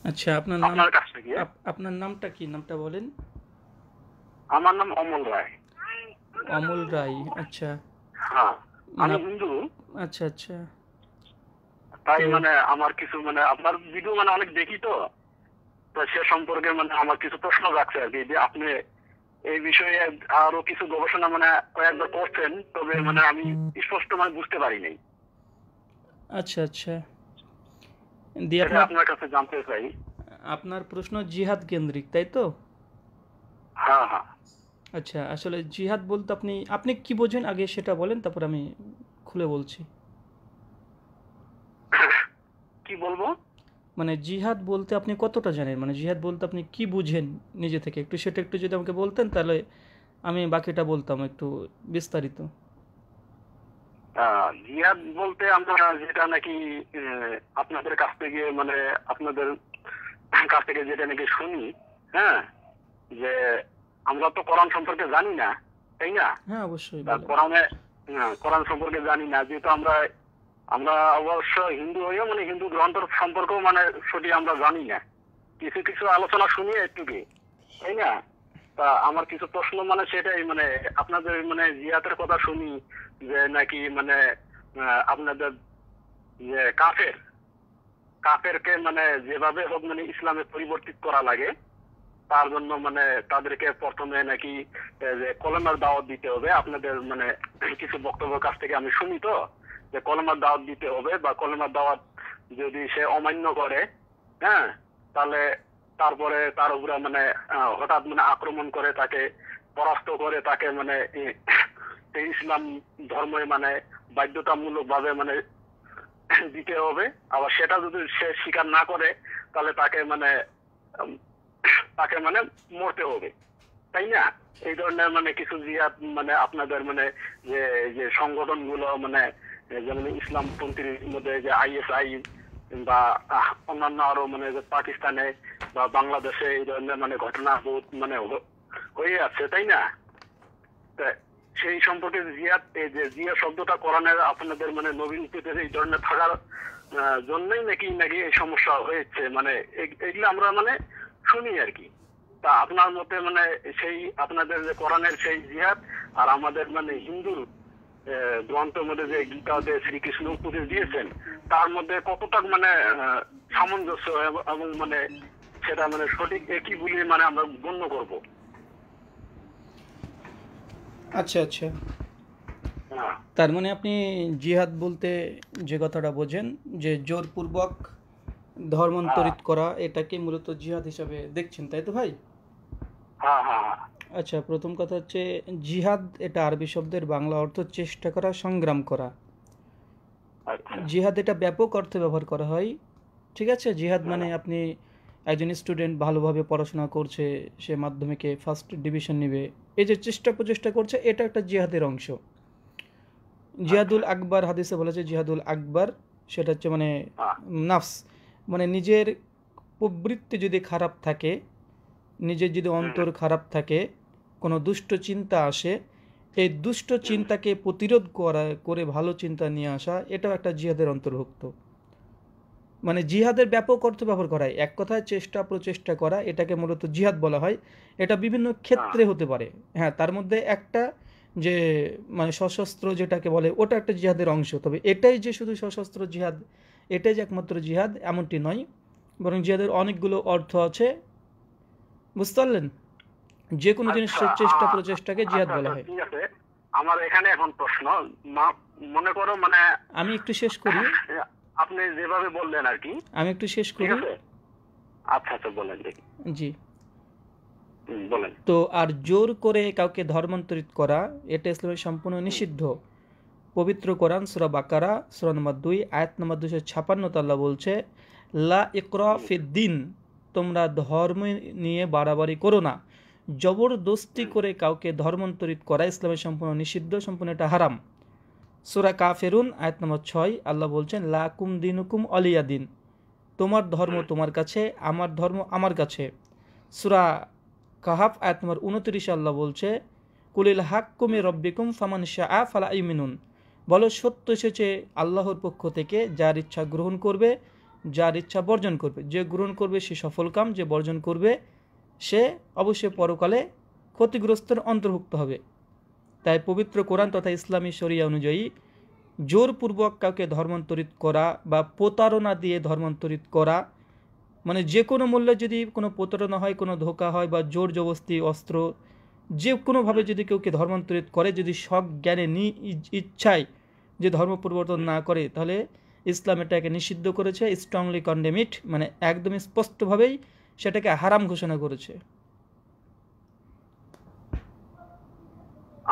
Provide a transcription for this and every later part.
আচ্ছা, আপনার নাম, আপনার কাছ থেকে। আপনার নামটা কি? নামটা বলেন। আমার নাম অমল রায়। অমল রায়, আচ্ছা। হ্যাঁ, মানে আমি হিন্দু। আচ্ছা আচ্ছা। তাই তো মানে আমার কিছু মানে আপনার ভিডিও মানে অনেক দেখি তো, তো সে সম্পর্কে মানে আমার কিছু প্রশ্ন রাখছে আর কি, যে আপনি এই বিষয়ে আরো কিছু গবেষণা মানে কয়েকবার করছেন, তবে মানে আমি স্পষ্ট মানে বুঝতে পারি নাই। আচ্ছা আচ্ছা, দিয়ে সেটা আপনার আপনার কাছে জানতে চাই। আপনার প্রশ্ন জিহাদ কেন্দ্রিক, তাই তো? হ্যাঁ, হ্যাঁ। আচ্ছা, আসলে জিহাদ বলতে আপনি আপনি কি বোঝেন আগে সেটা বলেন, তারপর আমি খুলে বলছি। কি বলবো? মানে জিহাদ বলতে আপনি কতটা জানেন, মানে জিহাদ বলতে আপনি কি বুঝেন নিজে থেকে, একটু সেটা একটু যদি আমাকে বলতেন তাহলে আমি বাকিটা বলতাম একটু বিস্তারিত। জিহাদ বলতে আমরা যেটা নাকি আপনাদের কাছ থেকে মানে আপনাদের কাছ থেকে যেটা নাকি শুনি, হ্যাঁ, যে আমরা তো কোরআন সম্পর্কে জানি না, তাই না? হ্যাঁ, অবশ্যই তা বলেন। কোরআনে, কোরআন সম্পর্কে জানি না, যেহেতু আমরা আমরা অবশ্য হিন্দু হয়েও মানে হিন্দু গ্রন্থ সম্পর্কেও মানে সঠিক আমরা জানি না। কিছু কিছু আলোচনা শুনি একটু কি, তাই না? তা আমার কিছু প্রশ্ন মানে সেটাই মানে আপনাদের মানে জিয়াতের কথা শুনি, যে নাকি মানে আপনাদের যে কাফের কাফেরকে মানে যেভাবে হোক মানে ইসলামে পরিবর্তিত করা লাগে, তার জন্য মানে তাদেরকে প্রথমে নাকি যে কলেমার দাওয়াত দিতে হবে আপনাদের মানে কিছু বক্তব্য কাছ থেকে আমি শুনি তো, যে কলেমার দাওয়াত দিতে হবে, বা কলেমার দাওয়াত যদি সে অমান্য করে, হ্যাঁ, তাহলে তারপরে তার উপরে মানে হঠাৎ মানে আক্রমণ করে তাকে পরাস্ত করে তাকে মানে এই ইসলাম ধর্মে মানে বাধ্যতামূলক ভাবে মানে দিতে হবে। আবার সেটা যদি সে স্বীকার না করে, তাহলে তাকে মানে উম, তাকে মানে মরতে হবে, তাই না? এই ধরনের মানে কিছু জিহাদ মানে আপনাদের মানে যে যে সংগঠন গুলো মানে যেমন ইসলামপন্থীর মধ্যে যে আইএসআই বা অন্যান্য আরো মানে যে পাকিস্তানে বা বাংলাদেশে এই ধরনের মানে ঘটনা বহুত মানে হয়ে আছে, তাই না? তা সেই সম্পর্কে জিয়াদ, এই যে জিয়া শব্দটা কোরআনের আপনাদের মানে নবীন উপদেশে এই ধরনের থাকার জন্যই নাকি নাকি এই সমস্যা হয়েছে, মানে এগুলো আমরা মানে শুনি আর কি। তা আপনার মতে মানে সেই আপনাদের যে কোরআনের সেই জিহাদ আর আমাদের মানে হিন্দুর গ্রন্থের মধ্যে যে গীতাতে শ্রীকৃষ্ণ উপদেশ দিয়েছেন, তার মধ্যে কতটা মানে সামঞ্জস্য এবং মানে সেটা মানে সঠিক একই বলে মানে আমরা গণ্য করব? আচ্ছা আচ্ছা, হ্যাঁ, তার মানে আপনি জিহাদ বলতে যে কথাটা বোঝেন, যে জোরপূর্বক হ্যাঁ, ধর্মান্তরিত করা, এটাকে মূলত জিহাদ হিসাবে দেখছেন, তাই তো ভাই? হ্যাঁ, হ্যাঁ, হ্যাঁ। আচ্ছা, প্রথম কথা হচ্ছে জিহাদ এটা আরবি শব্দের বাংলা অর্থ চেষ্টা করা, সংগ্রাম করা। আচ্ছা। জিহাদ এটা ব্যাপক অর্থে ব্যবহার করা হয়। ঠিক আছে, জিহাদ মানে হ্যাঁ, আপনি একজন স্টুডেন্ট ভালোভাবে পড়াশোনা করছে, সে মাধ্যমিকে ফার্স্ট ডিভিশন নেবে, এই যে চেষ্টা প্রচেষ্টা করছে, এটা একটা জিহাদের অংশ। আচ্ছা। জিহাদুল আকবর হাদিসে বলেছে, জিহাদুল আকবর সেটা হচ্ছে মানে হ্যাঁ, নাফস, মানে নিজের প্রবৃত্তি যদি খারাপ থাকে, নিজের যদি হুম, অন্তর খারাপ থাকে, কোনো দুষ্ট চিন্তা আসে, এই দুষ্ট হুম, চিন্তাকে প্রতিরোধ করা, করে ভালো চিন্তা নিয়ে আসা, এটাও একটা জিহাদের অন্তর্ভুক্ত। মানে জিহাদের ব্যাপক অর্থ ব্যবহার করা হয়, এক কথায় চেষ্টা প্রচেষ্টা করা, এটাকে মূলত জিহাদ বলা হয়। এটা বিভিন্ন হ্যাঁ, ক্ষেত্রে হতে পারে। হ্যাঁ, তার মধ্যে একটা যে মানে সশস্ত্র যেটাকে বলে, ওটা একটা জিহাদের অংশ, তবে এটাই যে শুধু সশস্ত্র জিহাদ, এটাই যে একমাত্র জিহাদ এমনটি নয়, বরং জিহাদের অনেকগুলো অর্থ আছে। বুঝতে পারলেন? যে কোনো আচ্ছা। জিনিসের চেষ্টা প্রচেষ্টাকে জিহাদ আচ্ছা, বলা আচ্ছা, হয়। ঠিক আছে। আমার এখানে এখন প্রশ্ন, মনে করো মানে আমি একটু শেষ করি, আপনি যেভাবে বললেন আর কি, আমি একটু শেষ ঠিক করি। আছে। আচ্ছা, আচ্ছা, বলেন দেখি। জি। বলেন। তো আর জোর করে কাউকে ধর্মান্তরিত করা, এটা ইসলামের সম্পূর্ণ হুম, নিষিদ্ধ। পবিত্র কোরআন সূরা বাকারা সূরা নম্বর ২ আয়াত নম্বর ২৫৬ আল্লাহ বলছে, লা ইকরা হুম, ফিদ্দিন, তোমরা ধর্ম নিয়ে বাড়াবাড়ি করো না। জবরদস্তি হুম, করে কাউকে ধর্মান্তরিত করা ইসলামের সম্পূর্ণ নিষিদ্ধ, সম্পূর্ণ এটা হারাম। সূরা কাফেরুন আয়াত নম্বর ৬ আল্লাহ বলছেন, লাকুম দিনুকুম অলিয়া দিন, তোমার ধর্ম হুম, তোমার কাছে, আমার ধর্ম আমার কাছে। সূরা কাহাফ আয়াত নম্বর ২৯ আল্লাহ বলছে, কুলিল হাক্কুমি হুম, রব্বিকুম ফামান শাআ ফালা ইউমিনুন, বলো সত্য এসেছে আল্লাহর পক্ষ থেকে, যার ইচ্ছা গ্রহণ করবে, যার ইচ্ছা বর্জন করবে। যে গ্রহণ করবে সে সফলকাম, যে বর্জন করবে সে অবশ্যই পরকালে ক্ষতিগ্রস্তের অন্তর্ভুক্ত হবে। তাই পবিত্র কোরআন তথা ইসলামী শরিয়া অনুযায়ী জোরপূর্বক কাউকে ধর্মান্তরিত করা বা প্রতারণা দিয়ে ধর্মান্তরিত করা, মানে যে কোনো মূল্যে যদি কোনো প্রতারণা হয়, কোনো ধোঁকা হয় বা জোর জবস্তি অস্ত্র যে কোনোভাবে যদি কেউকে ধর্মান্তরিত করে, যদি সজ্ঞানে ইচ্ছায় যে ধর্ম পরিবর্তন না করে, তাহলে ইসলাম এটাকে নিষিদ্ধ করেছে, স্ট্রংলি কন্ডেম ইট, মানে একদম স্পষ্টভাবেই সেটাকে হারাম ঘোষণা করেছে।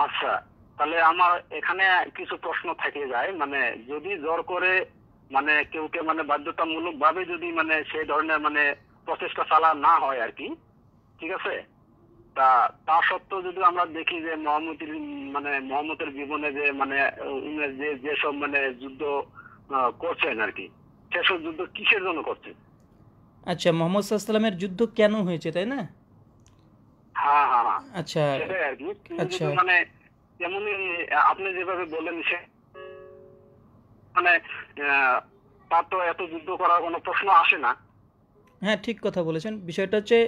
আচ্ছা, তাহলে আমার এখানে কিছু প্রশ্ন থেকে যায়, মানে যদি জোর করে মানে কেউকে মানে বাধ্যতামূলক ভাবে যদি মানে সেই ধরনের মানে প্রচেষ্টা চালা না হয় আর কি, ঠিক আছে, তা সত্ত্বেও যদি আমরা দেখি যে মোহাম্মদের জীবনে যে মানে উনি যেসব মানে যুদ্ধ করছেন আর কি, সেসব যুদ্ধ কিসের জন্য করছেন? আচ্ছা, মোহাম্মদ সাল্লাল্লাহু আলাইহি ওয়াসাল্লামের যুদ্ধ কেন হয়েছে, তাই না? হ্যাঁ হ্যাঁ হ্যাঁ, আচ্ছা সেটাই আর কি। আচ্ছা মানে যেমনই আপনি যেভাবে বললেন সে মানে তার তো এত যুদ্ধ করার কোনো প্রশ্ন আসে না। হ্যাঁ, ঠিক কথা বলেছেন। বিষয়টা হচ্ছে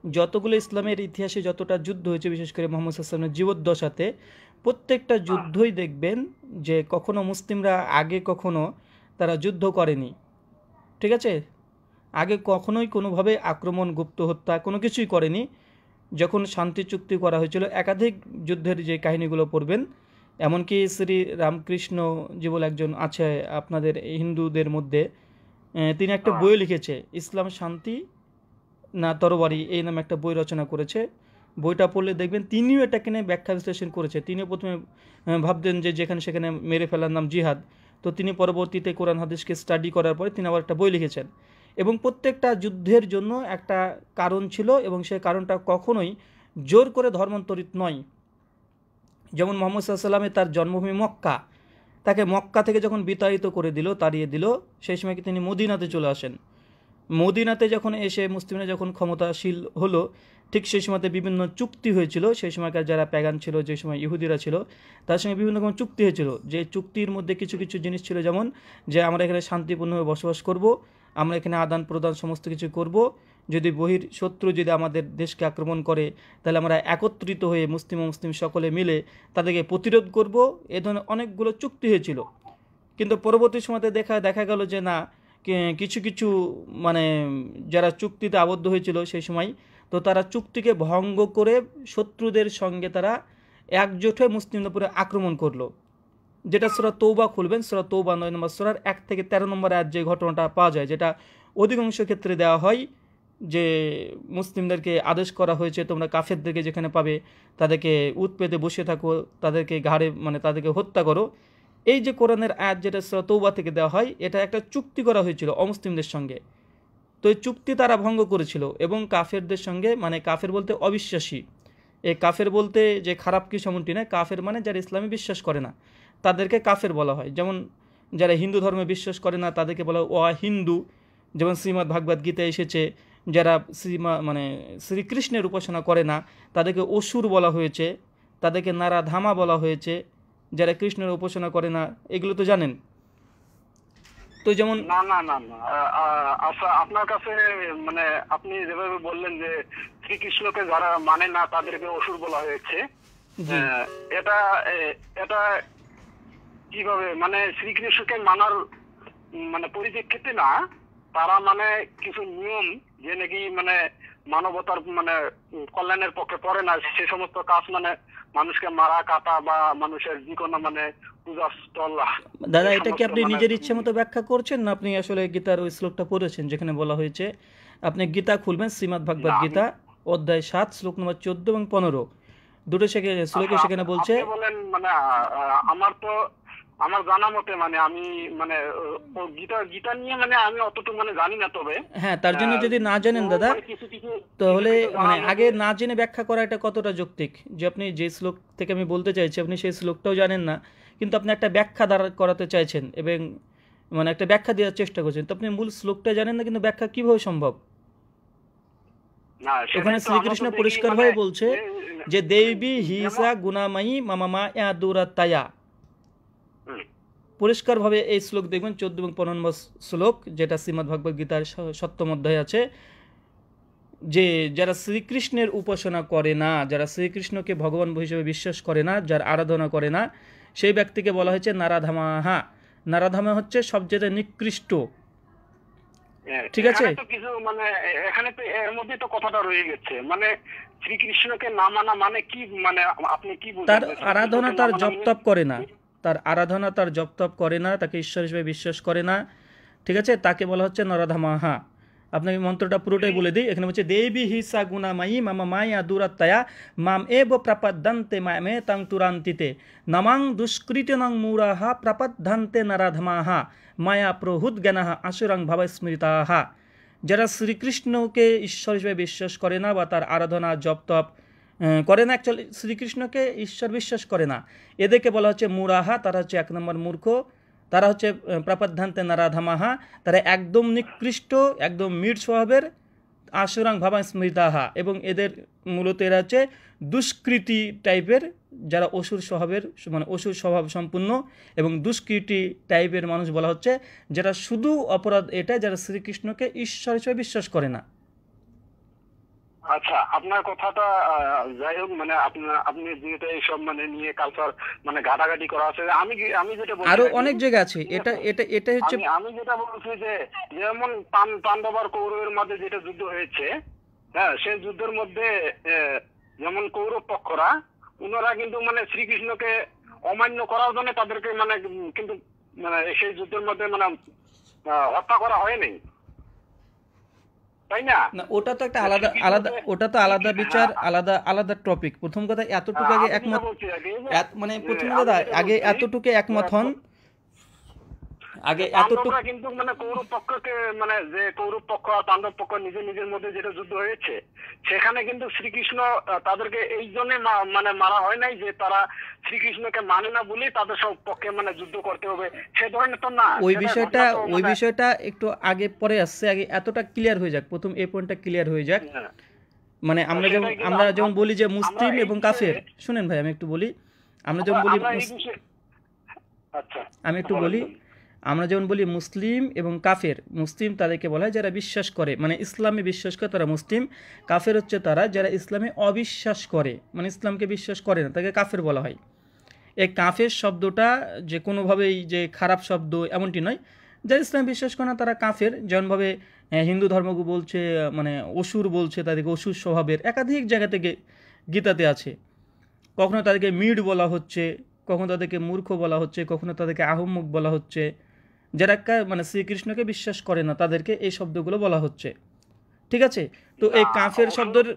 যতগুলো ইসলামের ইতিহাসে যতটা যুদ্ধ হয়েছে, বিশেষ করে মোহাম্মদ সাল্লাল্লাহু আলাইহি ওয়াসাল্লামের জীবদ্দশাতে প্রত্যেকটা যুদ্ধই দেখবেন যে কখনো মুসলিমরা আগে কখনো তারা যুদ্ধ করেনি, ঠিক আছে? আগে কখনোই কোনোভাবে আক্রমণ, গুপ্ত হত্যা কোনো কিছুই করেনি। যখন শান্তি চুক্তি করা হয়েছিল, একাধিক যুদ্ধের যে কাহিনীগুলো পড়বেন, এমনকি শ্রী রামকৃষ্ণ যে বলে একজন আছে আপনাদের হিন্দুদের মধ্যে, তিনি একটা বই লিখেছে, ইসলাম শান্তি না তরবারি, এই নামে একটা বই রচনা করেছে। বইটা পড়লে দেখবেন তিনিও এটাকে নিয়ে ব্যাখ্যা বিশ্লেষণ করেছে। তিনিও প্রথমে ভাবতেন যে যেখানে সেখানে মেরে ফেলার নাম জিহাদ, তো তিনি পরবর্তীতে কোরআন হাদিসকে স্টাডি করার পরে তিনি আবার একটা বই লিখেছেন। এবং প্রত্যেকটা যুদ্ধের জন্য একটা কারণ ছিল, এবং সেই কারণটা কখনোই জোর করে ধর্মান্তরিত নয়। যেমন মোহাম্মদ সাল্লাল্লাহু আলাইহি ওয়াসাল্লামের তার জন্মভূমি মক্কা, তাকে মক্কা থেকে যখন বিতাড়িত করে দিল, তাড়িয়ে দিল, সেই সময় তিনি মদিনাতে চলে আসেন। মদিনাতে যখন এসে মুসলিমরা যখন ক্ষমতাশীল হলো, ঠিক সেই সময়তে বিভিন্ন চুক্তি হয়েছিল। সেই সময়কার যারা প্যাগান ছিল, যে সময় ইহুদিরা ছিল, তার সঙ্গে বিভিন্ন রকম চুক্তি হয়েছিল। যে চুক্তির মধ্যে কিছু কিছু জিনিস ছিল, যেমন যে আমরা এখানে শান্তিপূর্ণভাবে বসবাস করব, আমরা এখানে আদান প্রদান সমস্ত কিছু করব, যদি বহির শত্রু যদি আমাদের দেশকে আক্রমণ করে, তাহলে আমরা একত্রিত হয়ে মুসলিম সকলে মিলে তাদেরকে প্রতিরোধ করব। এ ধরনের অনেকগুলো চুক্তি হয়েছিল। কিন্তু পরবর্তী সময়তে দেখা গেল যে না, কিছু কিছু মানে যারা চুক্তিতে আবদ্ধ হয়েছিল সেই সময়, তো তারা চুক্তিকে ভঙ্গ করে শত্রুদের সঙ্গে তারা একজোট হয়ে মুসলিমদের উপরে আক্রমণ করলো। যেটা সূরা তৌবা খুলবেন, সূরা তৌবা 9 নম্বর সূরার 1 থেকে 13 নম্বর আয়াত যে ঘটনাটা পাওয়া যায়, যেটা অধিকাংশ ক্ষেত্রে দেওয়া হয়, যে মুসলিমদেরকে আদেশ করা হয়েছে তোমরা কাফেরদেরকে যেখানে পাবে তাদেরকে উৎ পেতে বসে থাকো, তাদেরকে ঘাড়ে মানে তাদেরকে হত্যা করো। এই যে কোরআনের আয়াত যেটা সূরা তৌবা থেকে দেওয়া হয়, এটা একটা চুক্তি করা হয়েছিল অমুসলিমদের সঙ্গে। তো এই চুক্তি তারা ভঙ্গ করেছিল এবং কাফেরদের সঙ্গে, মানে কাফের বলতে অবিশ্বাসী, এই কাফের বলতে যে খারাপ কিছু এমনটি নয়, কাফের মানে যারা ইসলামে বিশ্বাস করে না তাদেরকে কাফের বলা হয়। যেমন যারা হিন্দু ধর্মে বিশ্বাস করে না তাদেরকে বলা হয় অহিন্দু। যেমন শ্রীমদ্ ভাগবত গীতায় এসেছে, যারা শ্রীকৃষ্ণের উপাসনা করে না তাদেরকে অসুর বলা হয়েছে, তাদেরকে নারাধামা বলা হয়েছে, যারা কৃষ্ণের উপাসনা করে না, এগুলো তো জানেন। তো যেমন না না না না, আচ্ছা, আপনার কাছে মানে আপনি যেভাবে বললেন যে শ্রীকৃষ্ণকে যারা মানে না তাদেরকে অসুর বলা হয়েছে, এটা এটা কিভাবে মানে শ্রীকৃষ্ণকে মানার মানে পরিপ্রেক্ষিতে না, তারা মানে কিছু নিয়ম যে নাকি মানে মানবতার মানে কল্যাণের পক্ষে পড়ে না, সে সমস্ত কাজ মানে মানুষকে মারা কাটা বা মানুষের যে কোনো মানে পূজাস্থল। দাদা, এটা কি আপনি নিজের ইচ্ছে মতো ব্যাখ্যা করছেন, না আপনি আসলে গীতার ওই শ্লোকটা পড়েছেন যেখানে বলা হয়েছে? আপনি গীতা খুলবেন, শ্রীমদ্ ভাগবত গীতা অধ্যায় 7 শ্লোক নম্বর 14 এবং 15, দুটো শ্লোকে সেখানে বলছে। বলেন মানে আমার জানা মতে মানে আমি মানে গীতা নিয়ে মানে আমি অতটুকু মানে জানি না। তবে হ্যাঁ, তার জন্য যদি না জানেন দাদা, তাহলে মানে আগে না জেনে ব্যাখ্যা করা এটা কতটা যৌক্তিক, যে আপনি যে শ্লোক থেকে আমি বলতে চাইছি আপনি সেই শ্লোকটাও জানেন না, কিন্তু আপনি একটা ব্যাখ্যা দ্বারা করাতে চাইছেন এবং মানে একটা ব্যাখ্যা দেওয়ার চেষ্টা করছেন, তো আপনি মূল শ্লোকটা জানেন না, কিন্তু ব্যাখ্যা কিভাবে সম্ভব? ওখানে শ্রীকৃষ্ণ পরিষ্কারভাবে বলছে যে দেবী হিসা গুনামায়ী মামামা ইয়াদুরা তায়া। পরিষ্কারভাবে এই শ্লোক দেখবেন 14 এবং 15 নম্বর শ্লোক, যেটা শ্রীমদ্ ভগবদ গীতার 7ম অধ্যায়ে আছে, যে যারা শ্রীকৃষ্ণের উপাসনা করে না, যারা শ্রীকৃষ্ণকে ভগবান হিসেবে বিশ্বাস করে না, যার আরাধনা করে না, সেই ব্যক্তিকে বলা হয়েছে নারাধামাহা। নারাধামা হচ্ছে সবচেয়ে নিকৃষ্ট। ঠিক আছে, এখানে তো কিছু মানে এখানে তো এর মধ্যে তো কথাটা রয়ে গেছে, মানে শ্রীকৃষ্ণকে না মানা মানে কি, মানে আপনি কি বুঝেন? তার যে আরাধনা শ্রীকৃষ্ণকে তার না মানা জপ মানে- তপ করে না, তার আরাধনা তার জপ তপ করে না, তাকে ঈশ্বর হিসেবে বিশ্বাস করে না। ঠিক আছে, তাকে বলা হচ্ছে নরধামাহা। আপনাকে মন্ত্রটা পুরোটাই বলে দিই। এখানে হচ্ছে দেবী হিসা গুণামায়ী মামা মায়া দুরাত্তায়া মাম এব প্রাপাদ্যান্তে মামে তাং তুরান্তিতে নমাং দুষ্কৃতনং মূঢ়াহা প্রাপাদ্যান্তে নরাধমাহা মায়া প্রহুত জ্ঞানাহা আসুরাং ভাবে স্মৃতাহা। যারা শ্রীকৃষ্ণকে ঈশ্বর হিসেবে বিশ্বাস করে না বা তার আরাধনা জপ তপ করে না, অ্যাকচুয়ালি শ্রীকৃষ্ণকে ঈশ্বর বিশ্বাস করে না, এদেরকে বলা হচ্ছে মূঢ়াহা। তারা হচ্ছে 1 নম্বর মূর্খ। তারা হচ্ছে প্রাপাদ্যান্তে নারাধামাহা, তারা একদম নিকৃষ্ট, একদম মিট স্বভাবের, আসুরাং ভাবা স্মৃতাহা, এবং এদের মূলত এরা হচ্ছে দুষ্কৃতি টাইপের, যারা অসুর স্বভাবের, মানে অসুর স্বভাব সম্পূর্ণ এবং দুষ্কৃতি টাইপের মানুষ বলা হচ্ছে, যারা শুধু অপরাধ এটা, যারা শ্রীকৃষ্ণকে ঈশ্বর হিসেবে বিশ্বাস করে না। আচ্ছা, আপনার কথাটা যাই হোক, মানে আপনি যেটা এইসব মানে নিয়ে কালচার মানে ঘাটাঘাটি করা আছে, আমি যেটা বলছি আরো আর কি, অনেক জায়গা আছে। ঠিক এটা আছে? এটা এটা হচ্ছে আমি যেটা বলছি যে যেমন পাণ্ডব আর কৌরবের মধ্যে যেটা যুদ্ধ হয়েছে, হ্যাঁ, সেই যুদ্ধের মধ্যে যেমন কৌরব পক্ষরা ওনারা কিন্তু মানে শ্রীকৃষ্ণকে অমান্য করার জন্য তাদেরকে মানে কিন্তু মানে সেই যুদ্ধের মধ্যে মানে হত্যা করা হয়নি, তাই না? না, ওটা তো একটা আলাদা আলাদা, ওটা তো আলাদা বিচার, আলাদা আলাদা টপিক। প্রথম কথা এতটুকু আগে আমি যেটা একমত, বলছি আর কি, মানে যে প্রথম আমি কথা যেটা আগে বলছি, এতটুকু একমত হন, আগে এতটুকু। পাণ্ডবরা কিন্তু মানে কৌরব পক্ষকে মানে যে কৌরব পক্ষ আর পাণ্ডব পক্ষ নিজের মধ্যে যেটা যুদ্ধ হয়েছে, সেখানে কিন্তু শ্রীকৃষ্ণ তাদেরকে এই জন্য মানে মারা হয় নাই যে তারা শ্রীকৃষ্ণকে মানে না বলে তাদের সব পক্ষে মানে যুদ্ধ করতে হবে, সে ধরনের তো না। ওই সেটা বিষয়টা ঘটনা তো ওই মানে- বিষয়টা একটু আগে পরে আসছে, আগে এতটা ক্লিয়ার হয়ে যাক, প্রথম এই পয়েন্টটা ক্লিয়ার হয়ে যাক। হ্যাঁ। মানে আমরা যেমন সেটাই কিন্তু আমরা যেমন বলি যে আমরা মুসলিম এই এবং বিষয়ে- কাফের, শুনেন ভাই আমি একটু বলি, আমরা যেমন বলি আমরা এই বিষয়ে- আচ্ছা, আমি একটু বলেন, বলি, বলেন। আমরা যেমন বলি মুসলিম এবং কাফের। মুসলিম তাদেরকে বলা হয় যারা বিশ্বাস করে, মানে ইসলামে বিশ্বাস করে তারা মুসলিম। কাফের হচ্ছে তারা যারা ইসলামে অবিশ্বাস করে, মানে ইসলামকে বিশ্বাস করে না, তাকে কাফের বলা হয়। এই কাফের শব্দটা যে কোনোভাবেই যে খারাপ শব্দ এমনটি নয়। যারা ইসলাম বিশ্বাস করে না তারা কাফের। যেমনভাবে হিন্দু ধর্মকে বলছে মানে অসুর বলছে, তাদেরকে অসুর স্বভাবের, একাধিক জায়গা থেকে গীতাতে আছে। কখনো তাদেরকে মিড বলা হচ্ছে, কখনো তাদেরকে মূর্খ বলা হচ্ছে, কখনো তাদেরকে আহম্মক বলা হচ্ছে। যারা মানে শ্রীকৃষ্ণকে বিশ্বাস করে না তাদেরকে এই শব্দগুলো বলা হচ্ছে। ঠিক আছে, তো এই কাফের শব্দের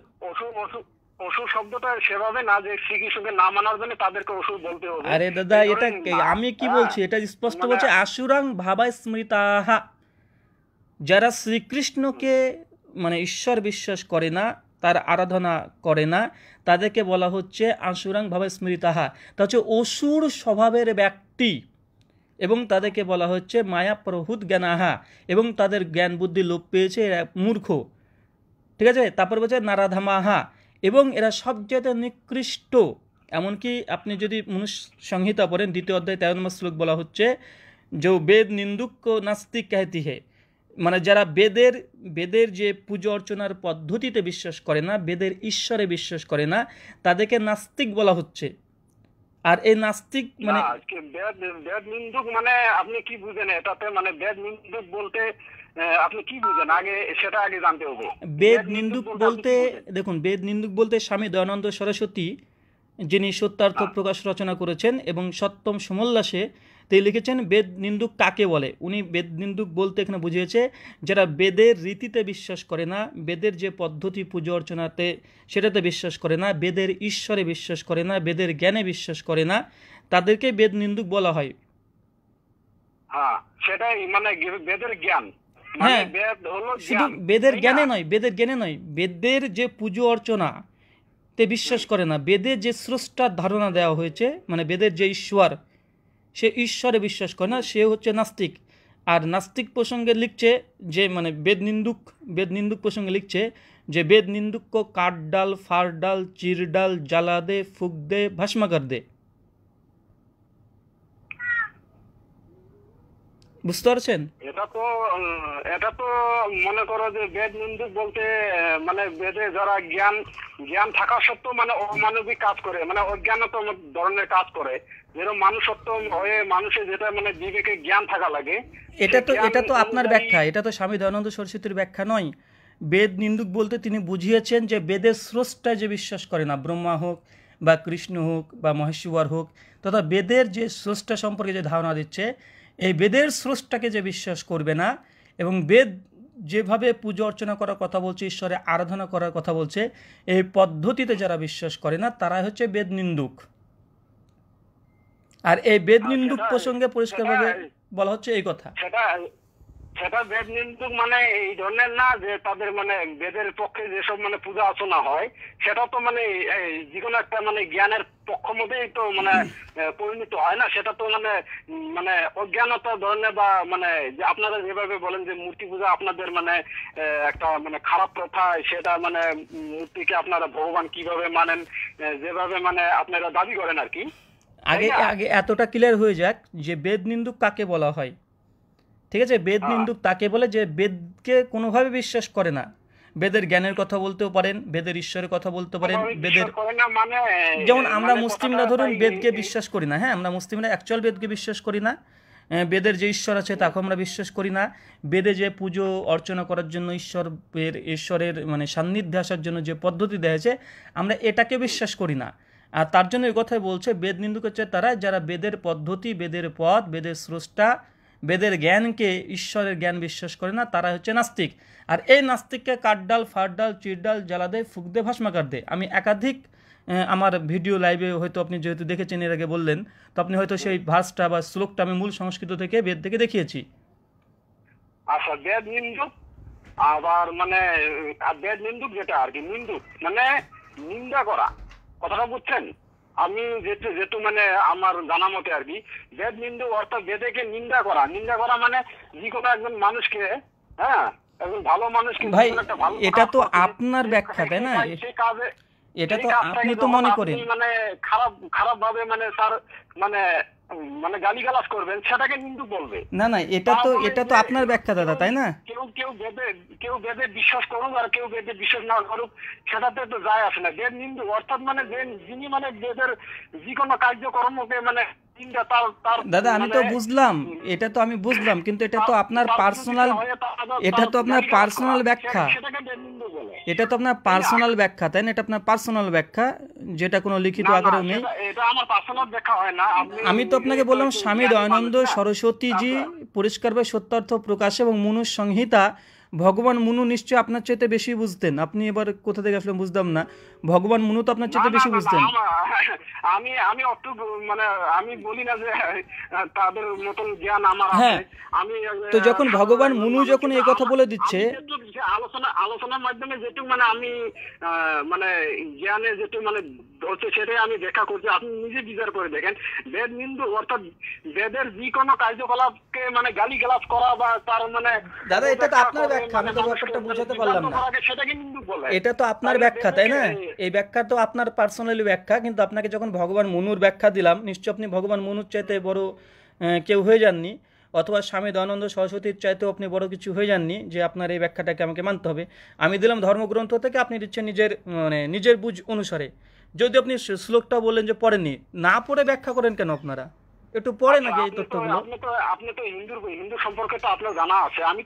অসুর শব্দটা সেভাবে না যে শ্রীকৃষ্ণকে না মানার জন্য তাদেরকে অসুর বলতে হবে। আরে দাদা, এই এটা ধরনের না। আমি কি হ্যাঁ, বলছি, এটা স্পষ্ট মানে- বলছে আসুরাং ভাবা স্মৃতাহা। যারা শ্রীকৃষ্ণকে মানে ঈশ্বর বিশ্বাস করে না, তার আরাধনা করে না, তাদেরকে বলা হচ্ছে আসুরাং ভাবা স্মৃতাহা। তা হচ্ছে অসুর স্বভাবের ব্যক্তি, এবং তাদেরকে বলা হচ্ছে মায়া প্রহুত জ্ঞানাহা, এবং তাদের জ্ঞান বুদ্ধি লোপ পেয়েছে, এরা মূর্খ। ঠিক আছে, তারপর বলছে নারাধামাহা, এবং এরা সবচেয়ে নিকৃষ্ট। এমনকি আপনি যদি মনুষ্য সংহিতা পড়েন 2য় অধ্যায় 13 নম্বর শ্লোক বলা হচ্ছে যে বেদ নিন্দুক নাস্তিক कहती है, মানে যারা বেদের যে পূজা অর্চনার পদ্ধতিতে বিশ্বাস করে না, বেদের ঈশ্বরে বিশ্বাস করে না, তাদেরকে নাস্তিক বলা হচ্ছে। আর এই নাস্তিক মানে না, বেদ নিন্দুক মানে আপনি কি বুঝেন এটাতে, মানে বেদ নিন্দুক বলতে আপনি কি বুঝেন আগে সেটা আগে জানতে হবে। বেদ নিন্দুক আপনি বলতে, কি বুঝেন? দেখুন, বেদ নিন্দুক বলতে স্বামী দয়ানন্দ সরস্বতী, যিনি সত্যার্থ প্রকাশ রচনা করেছেন এবং সপ্তম সমোল্লাসে তিনি লিখেছেন বেদ নিন্দুক কাকে বলে। উনি বেদ নিন্দুক বলতে এখানে বুঝিয়েছে যারা বেদের রীতিতে বিশ্বাস করে না, বেদের যে পদ্ধতি পূজা অর্চনাতে সেটাতে বিশ্বাস করে না, বেদের ঈশ্বরে বিশ্বাস করে না, বেদের জ্ঞানে বিশ্বাস করে না, তাদেরকে বেদ নিন্দুক বলা হয়। হ্যাঁ, সেটাই মানে বেদের জ্ঞান, মানে হ্যাঁ, বেদ হলো শুধু জ্ঞান, বেদের তাই জ্ঞানে না? নয়, বেদের জ্ঞানে নয়, বেদের যে পুজো অর্চনা তে বিশ্বাস করে না, বেদে যে স্রষ্টার ধারণা দেওয়া হয়েছে, মানে বেদের যে ঈশ্বর, সে ঈশ্বরে বিশ্বাস করে না, সে হচ্ছে নাস্তিক। আর নাস্তিক প্রসঙ্গে লিখছে যে মানে বেদ নিন্দুক প্রসঙ্গে লিখছে যে বেদ নিন্দুক কো কাঠ ডাল, ফার ডাল, চির ডাল, জ্বালা দে, ফুক দে, ভস্ম কর দে। বুঝতে পারছেন? এটা তো মনে করো যে বেদ নিন্দুক বলতে মানে বেদে যারা জ্ঞান জ্ঞান থাকা সত্ত্বেও মানে অমানবিক কাজ করে, মানে অজ্ঞানত ধরনের কাজ করে, যেরকম মানুষত্ব হয়ে মানুষের যেটা মানে বিবেকে জ্ঞান থাকা লাগে। এটা তো আপনার ব্যাখ্যা, এটা তো স্বামী দয়ানন্দ সরস্বতীর ব্যাখ্যা নয়। বেদ নিন্দুক বলতে তিনি বুঝিয়েছেন যে বেদের স্রষ্টায় যে বিশ্বাস করে না, ব্রহ্মা হোক বা কৃষ্ণ হোক বা মহেশ্বর হোক, তথা বেদের যে স্রষ্টা সম্পর্কে যে ধারণা দিচ্ছে, এই বেদের স্রষ্টাকে যে বিশ্বাস করবে না এবং বেদ যেভাবে পুজো অর্চনা করার কথা বলছে, ঈশ্বরে আরাধনা করার কথা বলছে, এই পদ্ধতিতে যারা বিশ্বাস করে না তারাই হচ্ছে বেদ নিন্দুক। আর এই বেদ নিন্দুক প্রসঙ্গে পরিষ্কারভাবে বলা হচ্ছে এই কথা। সেটা বেদ নিন্দুক মানে এই ধরনের না যে তাদের মানে বেদের পক্ষে যেসব মানে পূজা অর্চনা হয় সেটা তো মানে যে কোনো একটা মানে জ্ঞানের পক্ষ মধ্যেই তো মানে পরিণত হয় না। সেটা তো মানে মানে অজ্ঞানতা ধরনের বা মানে যে আপনারা যেভাবে বলেন যে মূর্তি পূজা আপনাদের মানে একটা মানে খারাপ প্রথা, সেটা মানে মূর্তিকে আপনারা ভগবান কিভাবে মানেন, যেভাবে মানে আপনারা দাবি করেন আর কি। আগে এতটা ক্লিয়ার হয়ে যাক যে বেদ নিন্দুক কাকে বলা হয়। ঠিক আছে, বেদ নিন্দুক তাকে বলে যে বেদকে কোনোভাবে বিশ্বাস করে না। বেদের জ্ঞানের কথা বলতেও পারেন, বেদের ঈশ্বরের কথা বলতে পারেন, বেদের যেমন আমরা মুসলিমরা ধরুন বেদকে বিশ্বাস করি না। হ্যাঁ, আমরা মুসলিমরা অ্যাকচুয়াল বেদকে বিশ্বাস করি না। বেদের যে ঈশ্বর আছে তাকে আমরা বিশ্বাস করি না। বেদে যে পুজো অর্চনা করার জন্য ঈশ্বরের মানে সান্নিধ্যে আসার জন্য যে পদ্ধতি দেওয়া হয়েছে আমরা এটাকে বিশ্বাস করি না। আর তার জন্য এই কথাই বলছে বেদ নিন্দুক হচ্ছে তারা যারা বেদের পদ্ধতি, বেদের পথ, বেদের স্রষ্টা, বেদের জ্ঞানকে, ঈশ্বরের জ্ঞান বিশ্বাস করে না, তারা হচ্ছে নাস্তিক। আর এই নাস্তিককে কাঠডাল, ফাটডাল, চিরডাল জ্বালা দেয়, ফুক দে, ভস্মাকার দে। আমি একাধিক আমার ভিডিও লাইভে হয়তো আপনি যেহেতু দেখেছেন, এর আগে বললেন, তো আপনি হয়তো সেই ভার্সটা বা শ্লোকটা আমি মূল সংস্কৃত থেকে বেদ থেকে দেখিয়েছি। আচ্ছা, বেদ নিন্দুক আবার মানে বেদ নিন্দুক যেটা আর কি, নিন্দুক মানে নিন্দা করা, কথাটা বুঝছেন? আমি যেহেতু মানে আমার জানা মতে আর কি, বেদ নিন্দুক অর্থাৎ বেদেকে নিন্দা করা। নিন্দা করা মানে যে কোনো একজন মানুষকে, হ্যাঁ, একজন ভালো মানুষকে, ভাই এটা তো আপনার ব্যাখ্যা, তাই না? এটা তো আপনি তো মনে করেন মানে খারাপ ভাবে মানে তার মানে মানে গালিগালাজ করবেন, সেটাকে নিন্দুক বলবে। না এটা তো আপনার ব্যাখ্যা দাদা, তাই না? কেউ বেদে বিশ্বাস করুক আর কেউ বেদে বিশ্বাস না করুক, সেটাতে তো যায় আসে না। বেদ নিন্দুক অর্থাৎ মানে যিনি মানে বেদের যে কোনো কার্যকর্মকে মানে দাদা আমি তো বুঝলাম, এটা তো আমি বুঝলাম, কিন্তু এটা তো আপনার পার্সোনাল, এটা তো আপনার পার্সোনাল ব্যাখ্যা, এটা তো আপনার পার্সোনাল ব্যাখ্যা, তাই না? এটা আপনার পার্সোনাল ব্যাখ্যা, যেটা কোনো লিখিত আকারেও নেই। এটা আমার পার্সোনাল ব্যাখ্যা হয় না। আমি তো আপনাকে বললাম স্বামী দয়ানন্দ সরস্বতীজি পরিষ্কারভাবে সত্যার্থ প্রকাশ এবং মনু সংহিতা, ভগবান মনু নিশ্চয়ই আপনার চাইতে বেশি বুঝতেন। আপনি এবার কোথা থেকে আসলে বুঝতাম না, ভগবান মনু তো আপনার চাইতে বেশি বুঝতেন। আমি মানে আমি বলি না যে তাদের মতন জ্ঞান আমার আছে। আমি তো যখন ভগবান মনু যখন এই কথা বলে দিচ্ছে, আলোচনার মাধ্যমে যেটুকু মানে আমি মানে জ্ঞানে যেটুকু মানে ধরছে সেটাই আমি ব্যাখ্যা করছি। আপনি নিজে বিচার করে দেখেন, বেদ নিন্দু অর্থাৎ বেদের যে কোনো কার্যকলাপকে মানে গালিগালাজ করা বা তার মানে দাদা এটা তো আপনার ব্যাখ্যা, আমি তো ব্যাপারটা বুঝাতে পারলাম না। সেটাকে নিন্দুক বলে। এটা তো আপনার ব্যাখ্যা, তাই না? এই ব্যাখ্যা তো আপনার পার্সোনালি ব্যাখ্যা, কিন্তু আপনাকে যখন ভগবান মনুর ব্যাখ্যা দিলাম, নিশ্চয় আপনি ভগবান মনুর চাইতে বড় কেউ হয়ে যাননি, অথবা স্বামী দয়ানন্দ সরস্বতীর চাইতেও আপনি বড় কিছু হয়ে যাননি যে আপনার এই ব্যাখ্যাটাকে আমাকে মানতে হবে। আমি দিলাম ধর্মগ্রন্থ থেকে, আপনি দিচ্ছেন নিজের বুঝ অনুসারে। যদি আপনি শ্লোকটা বললেন যে পড়েননি, না পড়ে ব্যাখ্যা করেন কেন আপনারা? একটু পড়েন আগে এই তথ্যগুলো। আপনি তো হিন্দু সম্পর্কে তো আপনার জানা আছে, আমি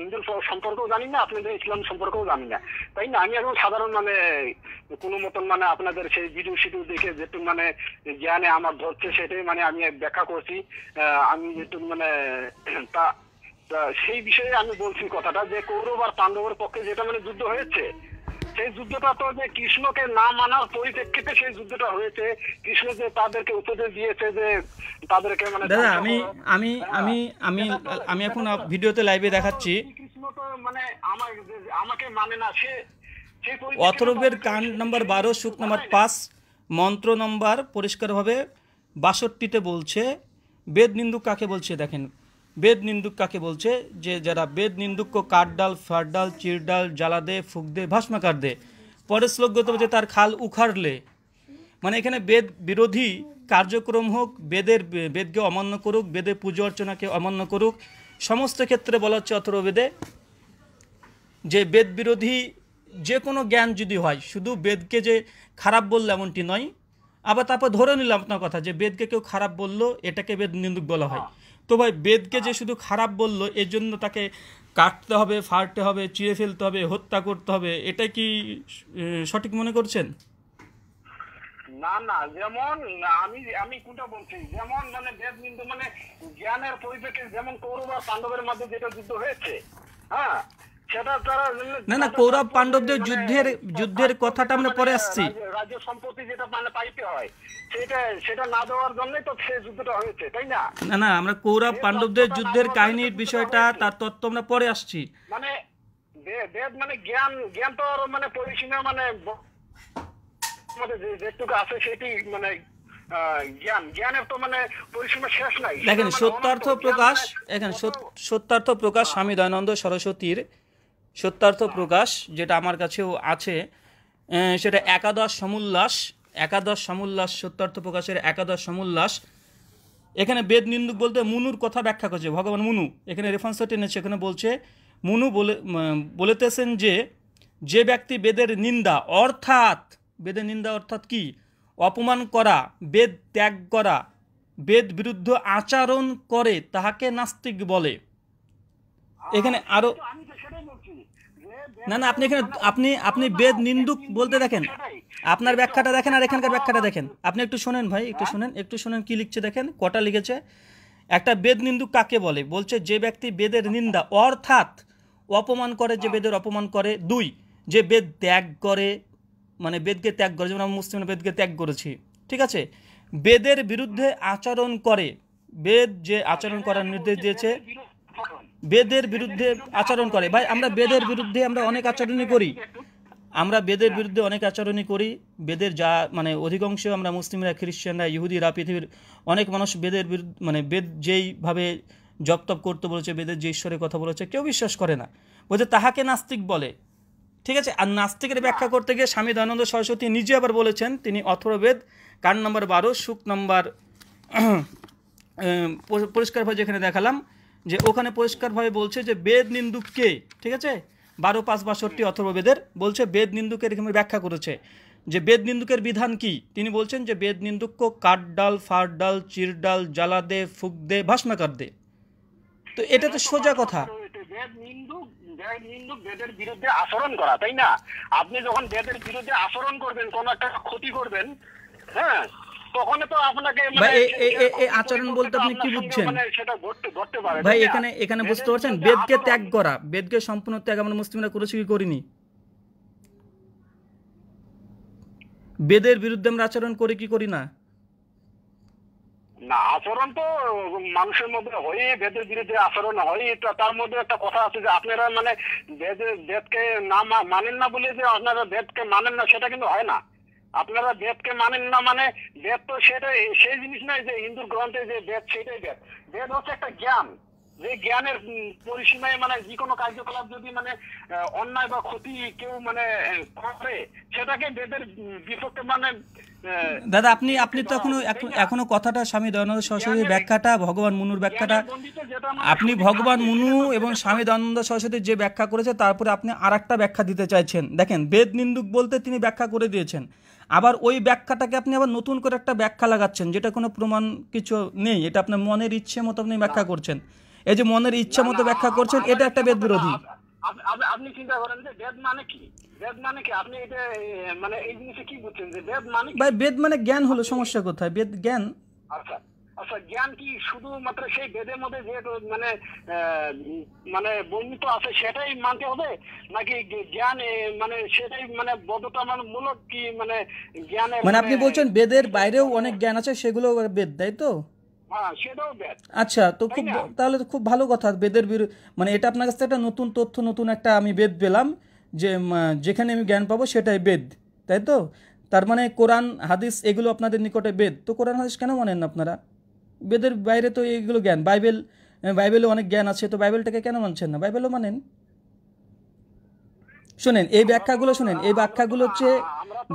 হিন্দু সম্পর্কেও জানি না, আপনাদের ইসলাম সম্পর্কেও জানি না, তাই না? আমি এখন সাধারণ মানে কোনো মতন মানে আপনাদের সেই ভিডিও দেখে যেটুকু মানে জ্ঞানে আমার ধরছে সেটাই মানে আমি ব্যাখ্যা করছি। আমি যেটুকু মানে তা সেই বিষয়ে আমি বলছি কথাটা, যে কৌরব আর পাণ্ডবের পক্ষে যেটা মানে যুদ্ধ হয়েছে, সেই যুদ্ধটা তো যে কৃষ্ণকে না মানার পরিপ্রেক্ষিতে সেই যুদ্ধটা হয়েছে। কৃষ্ণ যে তাদেরকে উপদেশ দিয়েছে যে তাদেরকে মানে দাদা আমি এখন ভিডিওতে লাইভে দেখাচ্ছি, কৃষ্ণ তো মানে আমাকে মানে না, সে অথর্বের কাণ্ড নাম্বার 12 সূক্ত নাম্বার 5 মন্ত্র নম্বর পরিষ্কারভাবে 62তে বলছে বেদ নিন্দুক কাকে বলছে। দেখেন বেদ নিন্দুক কাকে বলছে, যে যারা বেদ নিন্দুক কো কাঠ ডাল, ফাট ডাল, চির ডাল জ্বালা দে, ফুক দে, ভস্ম কর দে। পরের শ্লোক গত বলছে তার খাল উখাড়লে, মানে এখানে বেদ বিরোধী কার্যক্রম হোক, বেদকে অমান্য করুক, বেদের পুজো অর্চনাকে অমান্য করুক, সমস্ত ক্ষেত্রে বলা হচ্ছে অথর্ববেদে যে বেদ বিরোধী যে কোনো জ্ঞান যদি হয়, শুধু বেদকে যে খারাপ বললো এমনটি নয়, আবার তারপর ধরে নিলাম আপনার কথা যে বেদকে কেউ খারাপ বললো, এটাকে বেদ নিন্দুক বলা হয়। তো ভাই বেদকে যে শুধু খারাপ বললো এর জন্য তাকে কাটতে হবে, ফাড়তে হবে, চিড়ে ফেলতে হবে, হত্যা করতে হবে, এটা কি সঠিক মনে করছেন? না না, যেমন আমি আমি কোনটা বলছি, যেমন মানে বেদ নিন্দু মানে জ্ঞানের পরিপ্রেক্ষিতে, যেমন কৌরব আর পাণ্ডবের মধ্যে যেটা যুদ্ধ হয়েছে, হ্যাঁ, সেটা তারা না না, কৌরব পাণ্ডবদের যুদ্ধের কথাটা আমরা পরে আসছি। রাজ্য সম্পত্তি যেটা মানে পাইতে হয়, সেটা না দেওয়ার জন্যই তো সেই যুদ্ধটা হয়েছে, তাই না? না না, আমরা কৌরব পাণ্ডবদের যুদ্ধের কাহিনীর বিষয়টা, তার তত্ত্ব আমরা পরে আসছি। মানে বেদ মানে জ্ঞান, জ্ঞান তো আর মানে পরিসীমা মানে যেটুকু আছে সেটি মানে জ্ঞানের তো মানে পরিসীমা শেষ নাই। দেখেন সত্যার্থ প্রকাশ, এখানে সত্যার্থ প্রকাশ স্বামী দয়ানন্দ সরস্বতীর সত্যার্থ প্রকাশ, যেটা আমার কাছেও আছে, সেটা একাদশ সমুল্লাস, সত্যার্থ প্রকাশের একাদশ সমুল্লাস। এখানে বেদ নিন্দুক বলতে মুনুর কথা ব্যাখ্যা করছে, ভগবান মুনু এখানে রেফারেন্সটা টেনেছে। এখানে বলছে মুনু বলেতেছেন যে ব্যক্তি বেদের নিন্দা অর্থাৎ কি, অপমান করা, বেদ ত্যাগ করা, বেদ বিরুদ্ধ আচরণ করে তাহাকে নাস্তিক বলে। এখানে আরো না না, আপনি এখানে আপনি বেদ নিন্দুক বলতে দেখেন, আপনার ব্যাখ্যাটা দেখেন আর এখানকার ব্যাখ্যাটা দেখেন। আপনি একটু শোনেন ভাই, একটু শোনেন কি লিখছে দেখেন, কটা লিখেছে। একটা বেদ নিন্দুক কাকে বলে, বলছে যে ব্যক্তি বেদের নিন্দা অর্থাৎ অপমান করে, যে বেদের অপমান করে। 2, যে বেদ ত্যাগ করে, মানে বেদকে ত্যাগ করে, যেমন আমরা মুসলিম বেদকে ত্যাগ করেছি, ঠিক আছে। বেদের বিরুদ্ধে আচরণ করে, বেদ যে আচরণ করার নির্দেশ দিয়েছে, বেদের বিরুদ্ধে আচরণ করে। ভাই আমরা বেদের বিরুদ্ধে আমরা অনেক আচরণই করি, বেদের যা মানে অধিকাংশ আমরা মুসলিমরা, খ্রিস্টানরা, ইহুদিরা, পৃথিবীর অনেক মানুষ বেদের বিরুদ্ধে, মানে বেদ যেইভাবে জপ তপ করতে বলেছে, বেদের যে ঈশ্বরের কথা বলেছে, কেউ বিশ্বাস করে না, বলছে তাহাকে নাস্তিক বলে, ঠিক আছে। আর নাস্তিকের ব্যাখ্যা করতে গিয়ে স্বামী দয়ানন্দ সরস্বতী নিজে আবার বলেছেন, তিনি অথর্ববেদ কাণ্ড নম্বর 12 শুক নম্বর পরিষ্কারভাবে যেখানে দেখালাম, যে ওখানে পরিষ্কারভাবে বলছে যে বেদ নিন্দুককে, ঠিক আছে, 12:5-62 অথর্ববেদের বলছে বেদ নিন্দুকের এখানে ব্যাখ্যা করেছে যে বেদ নিন্দুকের বিধান কি। তিনি বলছেন যে বেদ নিন্দুক কাঠ ডাল, ফার ডাল, চির ডাল, জ্বালা দে, ফুক দে, ভস্মাকার দে। তো এটা তো সোজা কথা। বেদ নিন্দুক বেদের বিরুদ্ধে আচরণ করা, তাই না? আপনি যখন বেদের বিরুদ্ধে আচরণ করবেন, কোন একটা ক্ষতি করবেন, হ্যাঁ, তখন তো আপনাকে আচরণ বলতে আপনি কি বুঝছেন সেটা ঘটতে পারে ভাই? এখানে বুঝতে পারছেন, বেদকে ত্যাগ করা, বেদকে সম্পূর্ণ ত্যাগ আমরা মুসলিমরা করেছি কি করিনি? বেদের বিরুদ্ধে আমরা আচরণ করি কি করি না? না, আচরণ তো মানুষের মধ্যে হয়, বেদের বিরুদ্ধে আচরণ হয়। তার মধ্যে একটা কথা আছে যে আপনারা মানে বেদকে না মানেন না বলে যে আপনারা বেদকে মানেন না, সেটা কিন্তু হয় না। আপনারা বেদকে মানেন না মানে বেদ তো সেটা সেই জিনিস নয় যে হিন্দুর গ্রন্থে যে বেদ সেটাই বেদ। বেদ হচ্ছে একটা জ্ঞান, যে জ্ঞানের পরিসীমায় মানে যে কোনো কার্যকলাপ যদি মানে অন্যায় বা ক্ষতি কেউ মানে করে, সেটাকে বেদের বিপক্ষে মানে। দাদা আপনি তো এখনো কথাটা স্বামী দয়ানন্দ সরস্বতীর ব্যাখ্যাটা, ভগবান মুনুর ব্যাখ্যাটা, আপনি ভগবান মুনু এবং স্বামী দয়ানন্দ সরস্বতীর যে ব্যাখ্যা করেছে তারপরে আপনি আরেকটা ব্যাখ্যা দিতে চাইছেন। দেখেন বেদ নিন্দুক বলতে তিনি ব্যাখ্যা করে দিয়েছেন, আবার ওই ব্যাখ্যাটাকে আপনি আবার নতুন করে একটা ব্যাখ্যা লাগাচ্ছেন, যেটা কোনো প্রমাণ কিছু নেই, এটা আপনার মনের ইচ্ছে মতো আপনি ব্যাখ্যা করছেন। এই যে মনের ইচ্ছা মতো ব্যাখ্যা করছেন, এটা একটা বেদ বিরোধী। আপনি চিন্তা করেন যে বেদ মানে কি, বেদ মানে কি, আপনি এটা মানে এই জিনিসে কি বুঝছেন যে বেদ মানে? ভাই বেদ মানে জ্ঞান হলো, সমস্যা কোথায়? বেদ জ্ঞান। আচ্ছা আচ্ছা, জ্ঞান কি শুধুমাত্র সেই বেদের মধ্যে যে মানে মানে বর্ণিত আছে সেটাই মানতে হবে, নাকি জ্ঞান মানে সেটাই মানে বদ্ধতামূলক কি মানে জ্ঞানে মানে আপনি বলছেন বেদের বাইরেও অনেক জ্ঞান আছে, সেগুলো বেদ, তাই তো? আচ্ছা, তো তাহলে তো খুব ভালো কথা। বেদের মানে এটা আপনার কাছ থেকে একটা নতুন তথ্য, নতুন একটা আমি বেদ পেলাম, যে যেখানে আমি জ্ঞান পাবো সেটাই বেদ, তাই তো? তার মানে কোরআন হাদিস এগুলো আপনাদের নিকটে বেদ। তো কোরআন হাদিস কেন মানেন না আপনারা? বেদের বাইরে তো এইগুলো জ্ঞান, বাইবেলে অনেক জ্ঞান আছে, তো বাইবেলটাকে কেন মানছেন না? বাইবেলও মানেন। শোনেন এই ব্যাখ্যাগুলো, শোনেন এই ব্যাখ্যাগুলো হচ্ছে,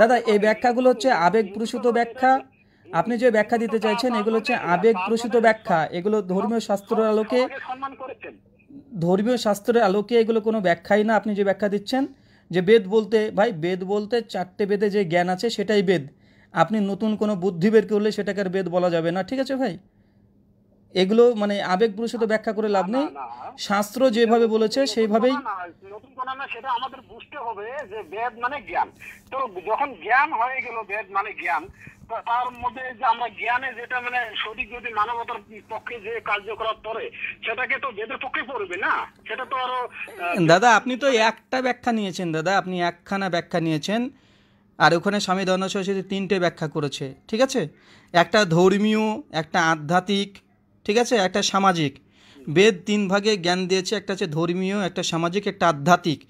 দাদা এই ব্যাখ্যাগুলো হচ্ছে আবেগ প্রসূত ব্যাখ্যা, আপনি যে ব্যাখ্যা দিতে চাইছেন এগুলো হচ্ছে আবেগ প্রসূত ব্যাখ্যা, এগুলো ধর্মীয় শাস্ত্রের আলোকে, সম্মান করেছেন। ধর্মীয় শাস্ত্রের আলোকে এগুলো কোনো ব্যাখ্যাই না। আপনি যে ব্যাখ্যা দিচ্ছেন যে বেদ বলতে, ভাই বেদ বলতে 4টে বেদে যে জ্ঞান আছে সেটাই বেদ। আপনি নতুন কোনো বুদ্ধি বের করলে সেটাকে আর বেদ বলা যাবে না, ঠিক আছে ভাই? এগুলো মানে আবেগপ্রসূত ব্যাখ্যা করে লাভ নেই। শাস্ত্র যেভাবে বলেছে সেইভাবেই। নতুন কোন না, সেটা আমাদের বুঝতে হবে যে বেদ মানে জ্ঞান। তো যখন জ্ঞান হয়ে গেল, বেদ মানে জ্ঞান, তো তার মধ্যে যে আমরা জ্ঞানে যেটা মানে সঠিক যদি মানবতার পক্ষে যে কার্যকলাপ করে সেটাকে তো বেদের পক্ষে পড়বে না, সেটা তো আরো দাদা আপনি তো একটা ব্যাখ্যা নিয়েছেন, দাদা আপনি একখানা ব্যাখ্যা নিয়েছেন, আর ওখানে স্বামী দয়ানন্দ সরস্বতী 3টে ব্যাখ্যা করেছে, ঠিক আছে? একটা ধর্মীয়, একটা আধ্যাত্মিক, ঠিক আছে, একটা সামাজিক। বেদ 3 ভাগে জ্ঞান দিয়েছে, একটা হচ্ছে ধর্মীয়, একটা সামাজিক, একটা আধ্যাত্মিক।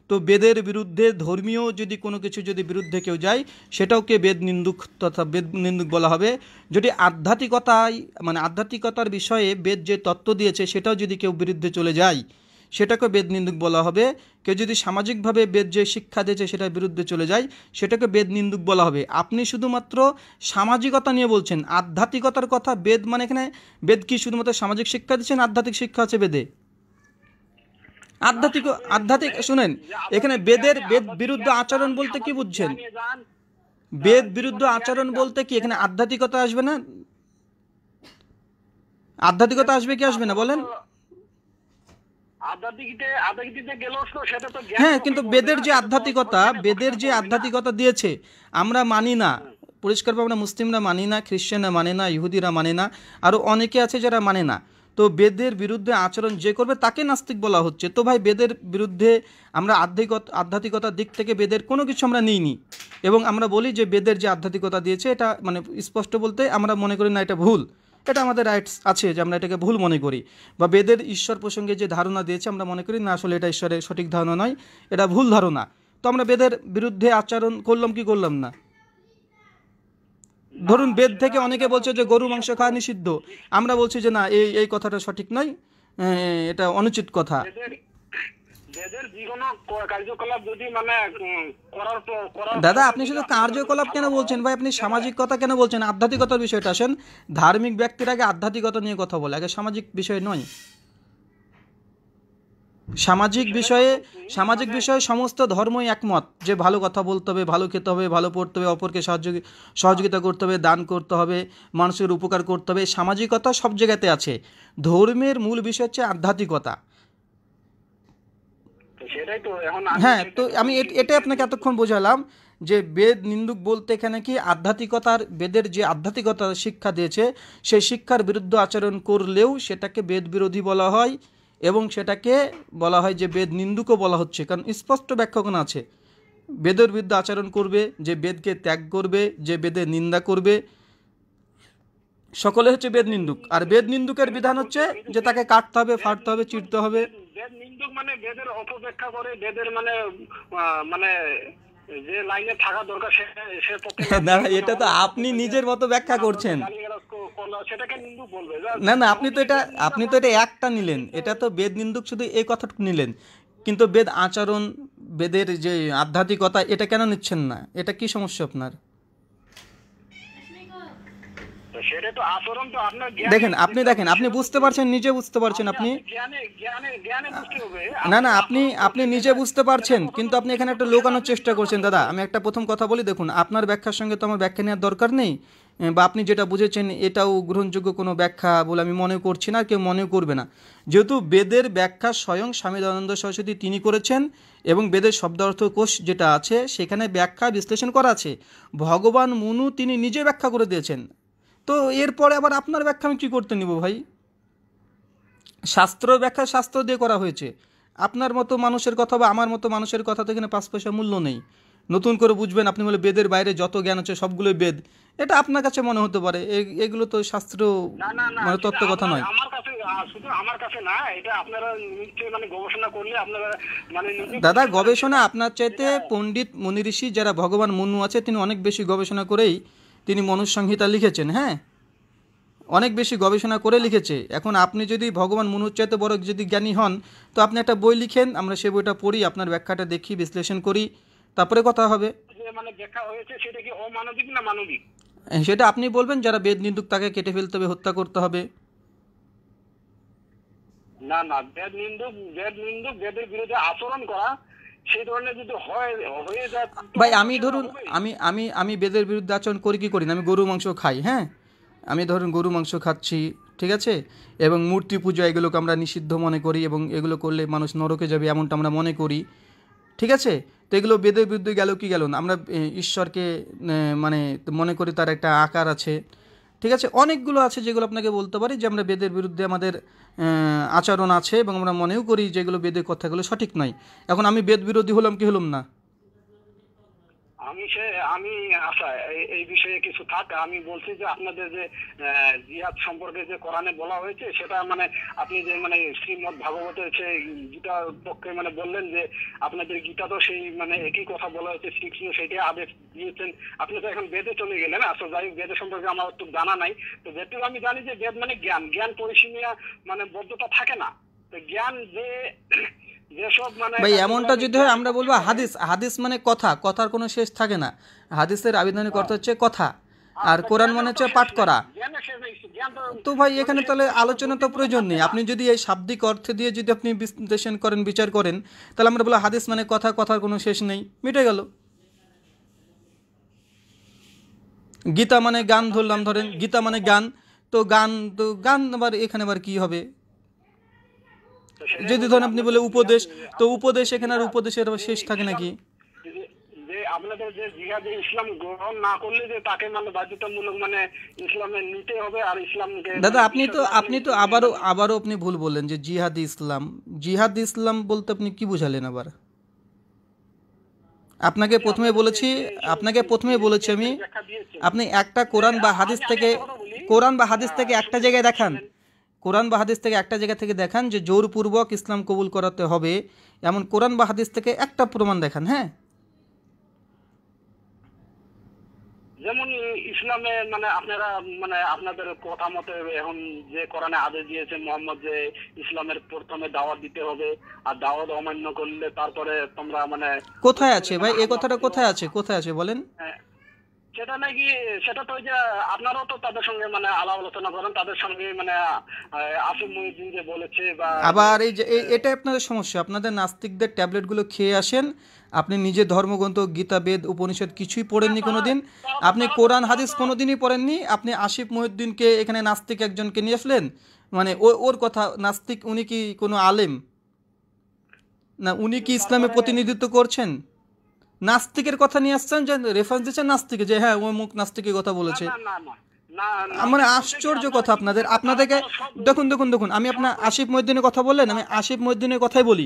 তো বেদের বিরুদ্ধে ধর্মীয় যদি কোনো কিছু যদি বিরুদ্ধে কেউ যায় সেটাওকে বেদ নিন্দুক তথা বেদ নিন্দুক বলা হবে। যদি আধ্যাত্মিকতায় মানে আধ্যাত্মিকতার বিষয়ে বেদ যে তত্ত্ব দিয়েছে সেটাও যদি কেউ বিরুদ্ধে চলে যায় সেটাকে বেদ নিন্দুক বলা হবে। কেউ যদি সামাজিকভাবে বেদ যে শিক্ষা দিয়েছে সেটার বিরুদ্ধে চলে যায় সেটাকে বেদ নিন্দুক বলা হবে। আপনি শুধুমাত্র সামাজিকতা নিয়ে বলছেন, আধ্যাত্মিকতার কথা বেদ মানে এখানে বেদ কি শুধুমাত্র সামাজিক শিক্ষা দিচ্ছেন? আধ্যাত্মিক শিক্ষা আছে বেদে। আধ্যাত্মিক শুনেন, এখানে বেদ বিরুদ্ধ আচরণ বলতে কি বুঝছেন? বেদ বিরুদ্ধ আচরণ বলতে কি এখানে আধ্যাত্মিকতা আসবে না? আধ্যাত্মিকতা আসবে কি আসবে না বলেন? হ্যাঁ, কিন্তু বেদের যে আধ্যাত্মিকতা দিয়েছে আমরা মানি না, পরিষ্কারভাবে আমরা মুসলিমরা মানি না, খ্রিস্টানরা মানে না, ইহুদিরা মানে না, আরও অনেকে আছে যারা মানে না। তো বেদের বিরুদ্ধে আচরণ যে করবে তাকে নাস্তিক বলা হচ্ছে। তো ভাই বেদের বিরুদ্ধে আমরা আধ্যাত্মিকতার দিক থেকে বেদের কোনো কিছু আমরা নিইনি, এবং আমরা বলি যে বেদের যে আধ্যাত্মিকতা দিয়েছে এটা মানে স্পষ্ট বলতে আমরা মনে করি না এটা ভুল। এটা আমাদের রাইটস আছে যে আমরা এটাকে ভুল মনে করি, বা বেদের ঈশ্বর প্রসঙ্গে যে ধারণা দিয়েছে আমরা মনে করি না আসলে এটা ঈশ্বরের সঠিক ধারণা নয়, এটা ভুল ধারণা। তো আমরা বেদের বিরুদ্ধে আচরণ করলাম কি করলাম না? ধরুন বেদ থেকে অনেকে বলছে যে গরু মাংস খাওয়া নিষিদ্ধ, আমরা বলছি যে না এই কথাটা সঠিক নয়, এটা অনুচিত কথা। দাদা আপনি শুধু কার্যকলাপ কেন বলছেন ভাই? আপনি সামাজিক কথা কেন বলছেন? আধ্যাত্মিকতার বিষয়টা আসেন। ধার্মিক ব্যক্তির আগে আধ্যাত্মিকতা নিয়ে কথা বলে, আগে সামাজিক বিষয় নয়। সামাজিক বিষয়ে সমস্ত ধর্মই একমত যে ভালো কথা বলতে হবে, ভালো খেতে হবে, ভালো পড়তে হবে, অপরকে সহযোগিতা করতে হবে, দান করতে হবে, মানুষের উপকার করতে হবে। সামাজিকতা সব জায়গাতে আছে। ধর্মের মূল বিষয় হচ্ছে আধ্যাত্মিকতা। হ্যাঁ, তো আমি এটাই আপনাকে এতক্ষণ বোঝালাম যে বেদ নিন্দুক বলতে এখানে কি আধ্যাত্মিকতার, বেদের যে আধ্যাত্মিকতার শিক্ষা দিয়েছে সেই শিক্ষার বিরুদ্ধে আচরণ করলেও সেটাকে বেদ বিরোধী বলা হয়, এবং সেটাকে বলা হয় যে বেদ নিন্দুকও বলা হচ্ছে। কারণ স্পষ্ট ব্যাখ্যান আছে, বেদের বিরুদ্ধে আচরণ করবে, যে বেদকে ত্যাগ করবে, যে বেদের নিন্দা করবে, সকলে হচ্ছে বেদ নিন্দুক। আর বেদ নিন্দুকের বিধান হচ্ছে যে তাকে কাটতে হবে, ফাটতে হবে, চিড়তে হবে। বেদ নিন্দুক মানে বেদের অপব্যাখ্যা করে, বেদের মানে মানে যে লাইনে থাকা দরকার না, এটা তো আপনি নিজের মতো ব্যাখ্যা করছেন। সেটাকে নিন্দুক বলবে না, আপনি তো এটা একটা নিলেন, এটা তো বেদ নিন্দুক শুধু এই কথাটুকু নিলেন, কিন্তু বেদ আচরণ, বেদের যে আধ্যাত্মিকতা এটা কেন নিচ্ছেন না? এটা কি সমস্যা আপনার? দেখেন আপনি বুঝতে পারছেন, নিজে বুঝতে পারছেন আপনি। না, আপনি নিজে বুঝতে পারছেন, কিন্তু আপনি এখানে একটা লোকানোর চেষ্টা করছেন। দাদা আমি একটা প্রথম কথা বলি, দেখুন আপনার ব্যাখ্যার সঙ্গে তো আমার ব্যাখ্যা নেওয়ার দরকার নেই, বা আপনি যেটা বুঝেছেন এটাও গ্রহণযোগ্য কোনো ব্যাখ্যা বলে আমি মনে করছি না, কেউ মনেও করবে না। যেহেতু বেদের ব্যাখ্যা স্বয়ং স্বামী দয়ানন্দ সরস্বতী তিনি করেছেন, এবং বেদের শব্দার্থ কোষ যেটা আছে সেখানে ব্যাখ্যা বিশ্লেষণ করা আছে, ভগবান মনু তিনি নিজে ব্যাখ্যা করে দিয়েছেন। তো এরপরে আবার আপনার ব্যাখ্যা আমি কী করতে নিব ভাই? শাস্ত্র ব্যাখ্যা শাস্ত্র দিয়ে করা হয়েছে। আপনার মতো মানুষের কথা বা আমার মতো মানুষের কথা তো এখানে 5 পয়সা মূল্য নেই। নতুন করে বুঝবেন আপনি বলে বেদের বাইরে যত জ্ঞান আছে সবগুলোই বেদ, এটা আপনার কাছে মনে হতে পারে, এগুলো তো শাস্ত্র মানে তত্ত্ব কথা নয়। আমার কাছে না, এটা আপনারা নিশ্চয়ই মানে গবেষণা করলে আপনারা মানে দাদা গবেষণা আপনার চাইতে পণ্ডিত মুনি ঋষি যারা ভগবান মনু আছে তিনি অনেক বেশি গবেষণা করেই তিনি মনুসংহিতা লিখেছেন। হ্যাঁ, অনেক বেশি গবেষণা করে লিখেছে। এখন আপনি যদি ভগবান মনুর চাইতে বড় যদি জ্ঞানী হন তো আপনি একটা বই লিখেন, আমরা সেই বইটা পড়ি, আপনার ব্যাখ্যাটা দেখি, বিশ্লেষণ করি, তারপরে কথা হবে। মানে ব্যাখ্যা হয়েছে সেটা কি অমানবিক না মানবিক? সেটা আপনি বলবেন, যারা বেদ নিন্দুক তাকে কেটে ফেলতে হবে, হত্যা করতে হবে। না না, বেদ নিন্দুক বেদের বিরুদ্ধে আচরণ করা সেই ধরনের যদি হয়ে যায় তো ভাই আমি সেটা ধরুন, হবেই। আমি বেদের বিরুদ্ধে আচরণ করি কি করি না, আমি গরু মাংস খাই, হ্যাঁ, আমি ধরুন গরু মাংস খাচ্ছি, ঠিক আছে, এবং মূর্তি পূজা এগুলোকে আমরা নিষিদ্ধ মনে করি, এবং এগুলো করলে মানুষ নরকে যাবে এমনটা আমরা মনে করি, ঠিক আছে। তো এগুলো বেদের বিরুদ্ধে গেল কি গেল না, আমরা ঈশ্বরকে মানে মনে করি তার একটা আকার আছে, ঠিক আছে, অনেকগুলো আছে যেগুলো আপনাকে বলতে পারি যে আমরা বেদের বিরুদ্ধে আমাদের আচরণ আছে, এবং আমরা মনেও করি যেগুলো বেদের কথাগুলো সঠিক নয়। এখন আমি বেদ বিরোধী হলাম কি হলাম না? আমি আচ্ছা, এই বিষয়ে কিছু থাক। আমি বলছি যে আপনাদের যে জিহাদ সম্পর্কে যে কোরআনে বলা হয়েছে সেটা মানে আপনি যে মানে শ্রীমদ ভাগবতের সেই গীতার পক্ষে মানে বললেন যে আপনাদের গীতা তো সেই মানে একই কথা বলা হয়েছে, শ্রীকৃষ্ণ সেইটাই আদেশ দিয়েছেন। আপনি তো এখন বেদে চলে গেলেন। আসলে যাই হোক, বেদের সম্পর্কে আমার একটু জানা নাই। তো যেটুকু আমি জানি যে বেদ মানে জ্ঞান পরিসীমা মানে বদ্ধতা থাকে না। তো জ্ঞান যেসব মানে ভাই এমনটা যদি হয় আমরা বলবো হাদিস, হাদিস মানে কথা, কথার কোনো শেষ থাকে না। হাদিসের আবিধানিক অর্থ হচ্ছে কথা, আর কোরআন মানে হচ্ছে পাঠ করা। তো ভাই এখানে তাহলে আলোচনা তো প্রয়োজন নেই। আপনি যদি এই শাব্দিক অর্থ দিয়ে যদি আপনি বিশ্লেষণ করেন, বিচার করেন, তাহলে আমরা বলবো হাদিস মানে কথা, কথার কোনো শেষ নেই, মিটে গেল। গীতা মানে গান ধরলাম, ধরেন গীতা মানে গান, তো গান আবার এখানে আবার কি হবে? যদি ধরেন আপনি বলে উপদেশ, তো উপদেশ এখানে আর উপদেশের আবার শেষ থাকে নাকি? যে আপনাদের যে জিহাদে ইসলাম গ্রহণ না করলে যে তাকে মানে বাধ্যতামূলক মানে ইসলামে নিতে হবে, আর ইসলামকে দাদা আপনি তো আবারও আপনি ভুল বললেন যে জিহাদ ইসলাম। জিহাদ ইসলাম বলতে আপনি কি বুঝালেন আবার? আপনাকে প্রথমে বলেছি আমি, আপনি একটা কোরআন বা হাদিস থেকে, একটা জায়গায় দেখান, কোরআন বা হাদিস থেকে একটা জায়গা থেকে দেখান যে জোরপূর্বক ইসলাম কবুল করাতে হবে, এমন কোরআন বা হাদিস থেকে একটা প্রমাণ দেখান। হ্যাঁ, যেমন ইসলামে মানে আপনারা মানে আপনাদের কথা মতে এখন যে কোরআনে আদেশ দিয়েছে মোহাম্মদ যে ইসলামের প্রথমে দাওয়াত দিতে হবে, আর দাওয়াত অমান্য করলে তারপরে তোমরা মানে কোথায় আছে ভাই এই কথাটা? কোথায় আছে বলেন? হ্যাঁ, সেটা নাকি সেটা তো ওই যে আপনারাও তো তাদের সঙ্গে মানে আলাপ আলোচনা করেন, তাদের সঙ্গে মানে আসিফ মহিউদ্দিন যে বলেছে বা আবার এই যে এটা আপনাদের সমস্যা, আপনাদের নাস্তিকদের ট্যাবলেটগুলো খেয়ে আসেন। আপনি নিজে ধর্মগ্রন্থ গীতা বেদ উপনিষদ কিছুই পড়েননি কোনোদিন, আপনি কোরআন হাদিস কোনোদিনই পড়েননি। আপনি আসিফ মহিউদ্দিনকে এখানে নাস্তিক একজনকে নিয়ে আসলেন, মানে ওর কথা নাস্তিক, উনি কি কোনো আলেম না? উনি কি ইসলামের প্রতিনিধিত্ব করছেন? নাস্তিকের কথা নিয়ে আসছেন, যে রেফারেন্স দিচ্ছেন নাস্তিকে, যে হ্যাঁ ও মুখ নাস্তিকের কথা বলেছে। না না না না না মানে আশ্চর্য কথা আপনাদেরকে। দেখুন আমি আপনার আসিফ মহিউদ্দিনের কথা বললেন, আমি আসিফ মহিউদ্দিনের কথাই বলি।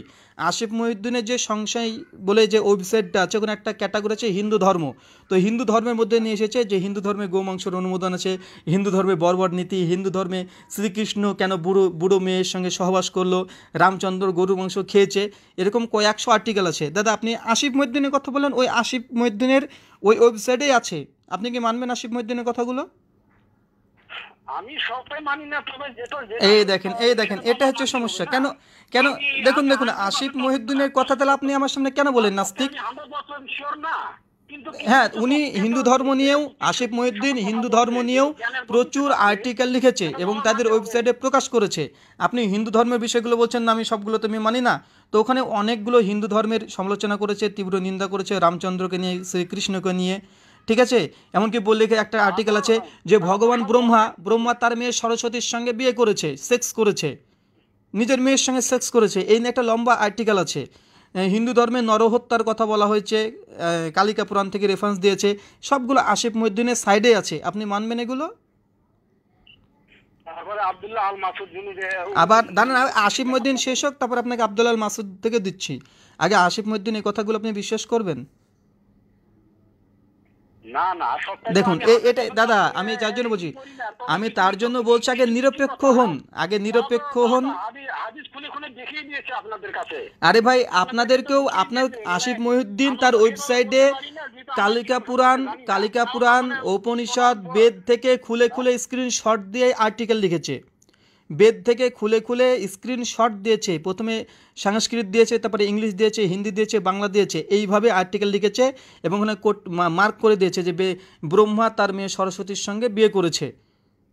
আসিফ মহিউদ্দিনের যে সংশয় বলে যে ওয়েবসাইটটা আছে, ওখানে একটা ক্যাটাগরি আছে হিন্দু ধর্ম। তো হিন্দু ধর্মের মধ্যে নিয়ে এসেছে যে হিন্দু ধর্মে গোমাংসের অনুমোদন আছে, হিন্দু ধর্মে বর্বর নীতি, হিন্দু ধর্মে শ্রীকৃষ্ণ কেন বুড়ো মেয়ের সঙ্গে সহবাস করলো, রামচন্দ্র গরু মাংস খেয়েছে, এরকম কয়েকশো আর্টিকেল আছে। দাদা আপনি আসিফ মহিউদ্দিনের কথা বলেন, ওই আসিফ মহিউদ্দিনের ওই ওয়েবসাইটেই আছে। আপনি কি মানবেন আসিফ মহিউদ্দিনের কথাগুলো? আমি সবটাই মানি না, তবে এই দেখেন এটা হচ্ছে সমস্যা। কেন কেন দেখুন আসিফ মহিউদ্দিনের কথা তাহলে আপনি আমার সামনে কেন বলেন নাস্তিক? আমি 100% শিওর না, কিন্তু হ্যাঁ, উনি হিন্দু ধর্ম নিয়েও, আসিফ মহিউদ্দিন হিন্দু ধর্ম নিয়েও প্রচুর আর্টিকেল লিখেছে এবং তাদের ওয়েবসাইটে প্রকাশ করেছে। আপনি হিন্দু ধর্মের বিষয়গুলো বলছেন না আমি সবগুলো তো আমি মানি না, তো ওখানে অনেকগুলো হিন্দু ধর্মের সমালোচনা করেছে, তীব্র নিন্দা করেছে রামচন্দ্রকে নিয়ে, শ্রীকৃষ্ণকে নিয়ে, ঠিক আছে। এমনকি বললে একটা আর্টিকেল আছে যে ভগবান ব্রহ্মা তার মেয়ে সরস্বতীর সঙ্গে বিয়ে করেছে, সেক্স করেছে, নিজের মেয়ের সঙ্গে সেক্স করেছে, এই নিয়ে একটা লম্বা আর্টিকেল আছে। হিন্দু ধর্মে নরহত্যার কথা বলা হয়েছে, কালিকা পুরাণ থেকে রেফারেন্স দিয়েছে, সবগুলো আসিফ মহিউদ্দিনের সাইডে আছে। আপনি মানবেন এগুলো? তারপরে আব্দুল্লাহ আল মাসুদ যিনি যে আবার দাঁড়ান, আসিফ মহিউদ্দিন শেষ হোক, তারপর আপনাকে আব্দুল্লাহ আল মাসুদ থেকে দিচ্ছি। আগে আসিফ মহিউদ্দিন এই কথাগুলো আপনি বিশ্বাস করবেন? না না সবটাই দেখুন এটা দাদা আমি যার জন্য বলছি, আমি তার জন্য বলছি আগে নিরপেক্ষ হন, হাদিস খুলে খুলে দেখিয়ে দিয়েছে আপনাদের কাছে। আরে ভাই আপনার আসিফ মহিউদ্দিন তার ওয়েবসাইটে কালিকা পুরাণ উপনিষদ বেদ থেকে খুলে স্ক্রিনশট দিয়ে আর্টিকেল লিখেছে। বেদ থেকে খুলে খুলে স্ক্রিনশট দিয়েছে, প্রথমে সংস্কৃত দিয়েছে, তারপরে ইংলিশ দিয়েছে, হিন্দি দিয়েছে, বাংলা দিয়েছে, এইভাবে আর্টিকেল লিখেছে এবং ওখানে মার্ক করে দিয়েছে যে ব্রহ্মা তার মেয়ে সরস্বতীর সঙ্গে বিয়ে করেছে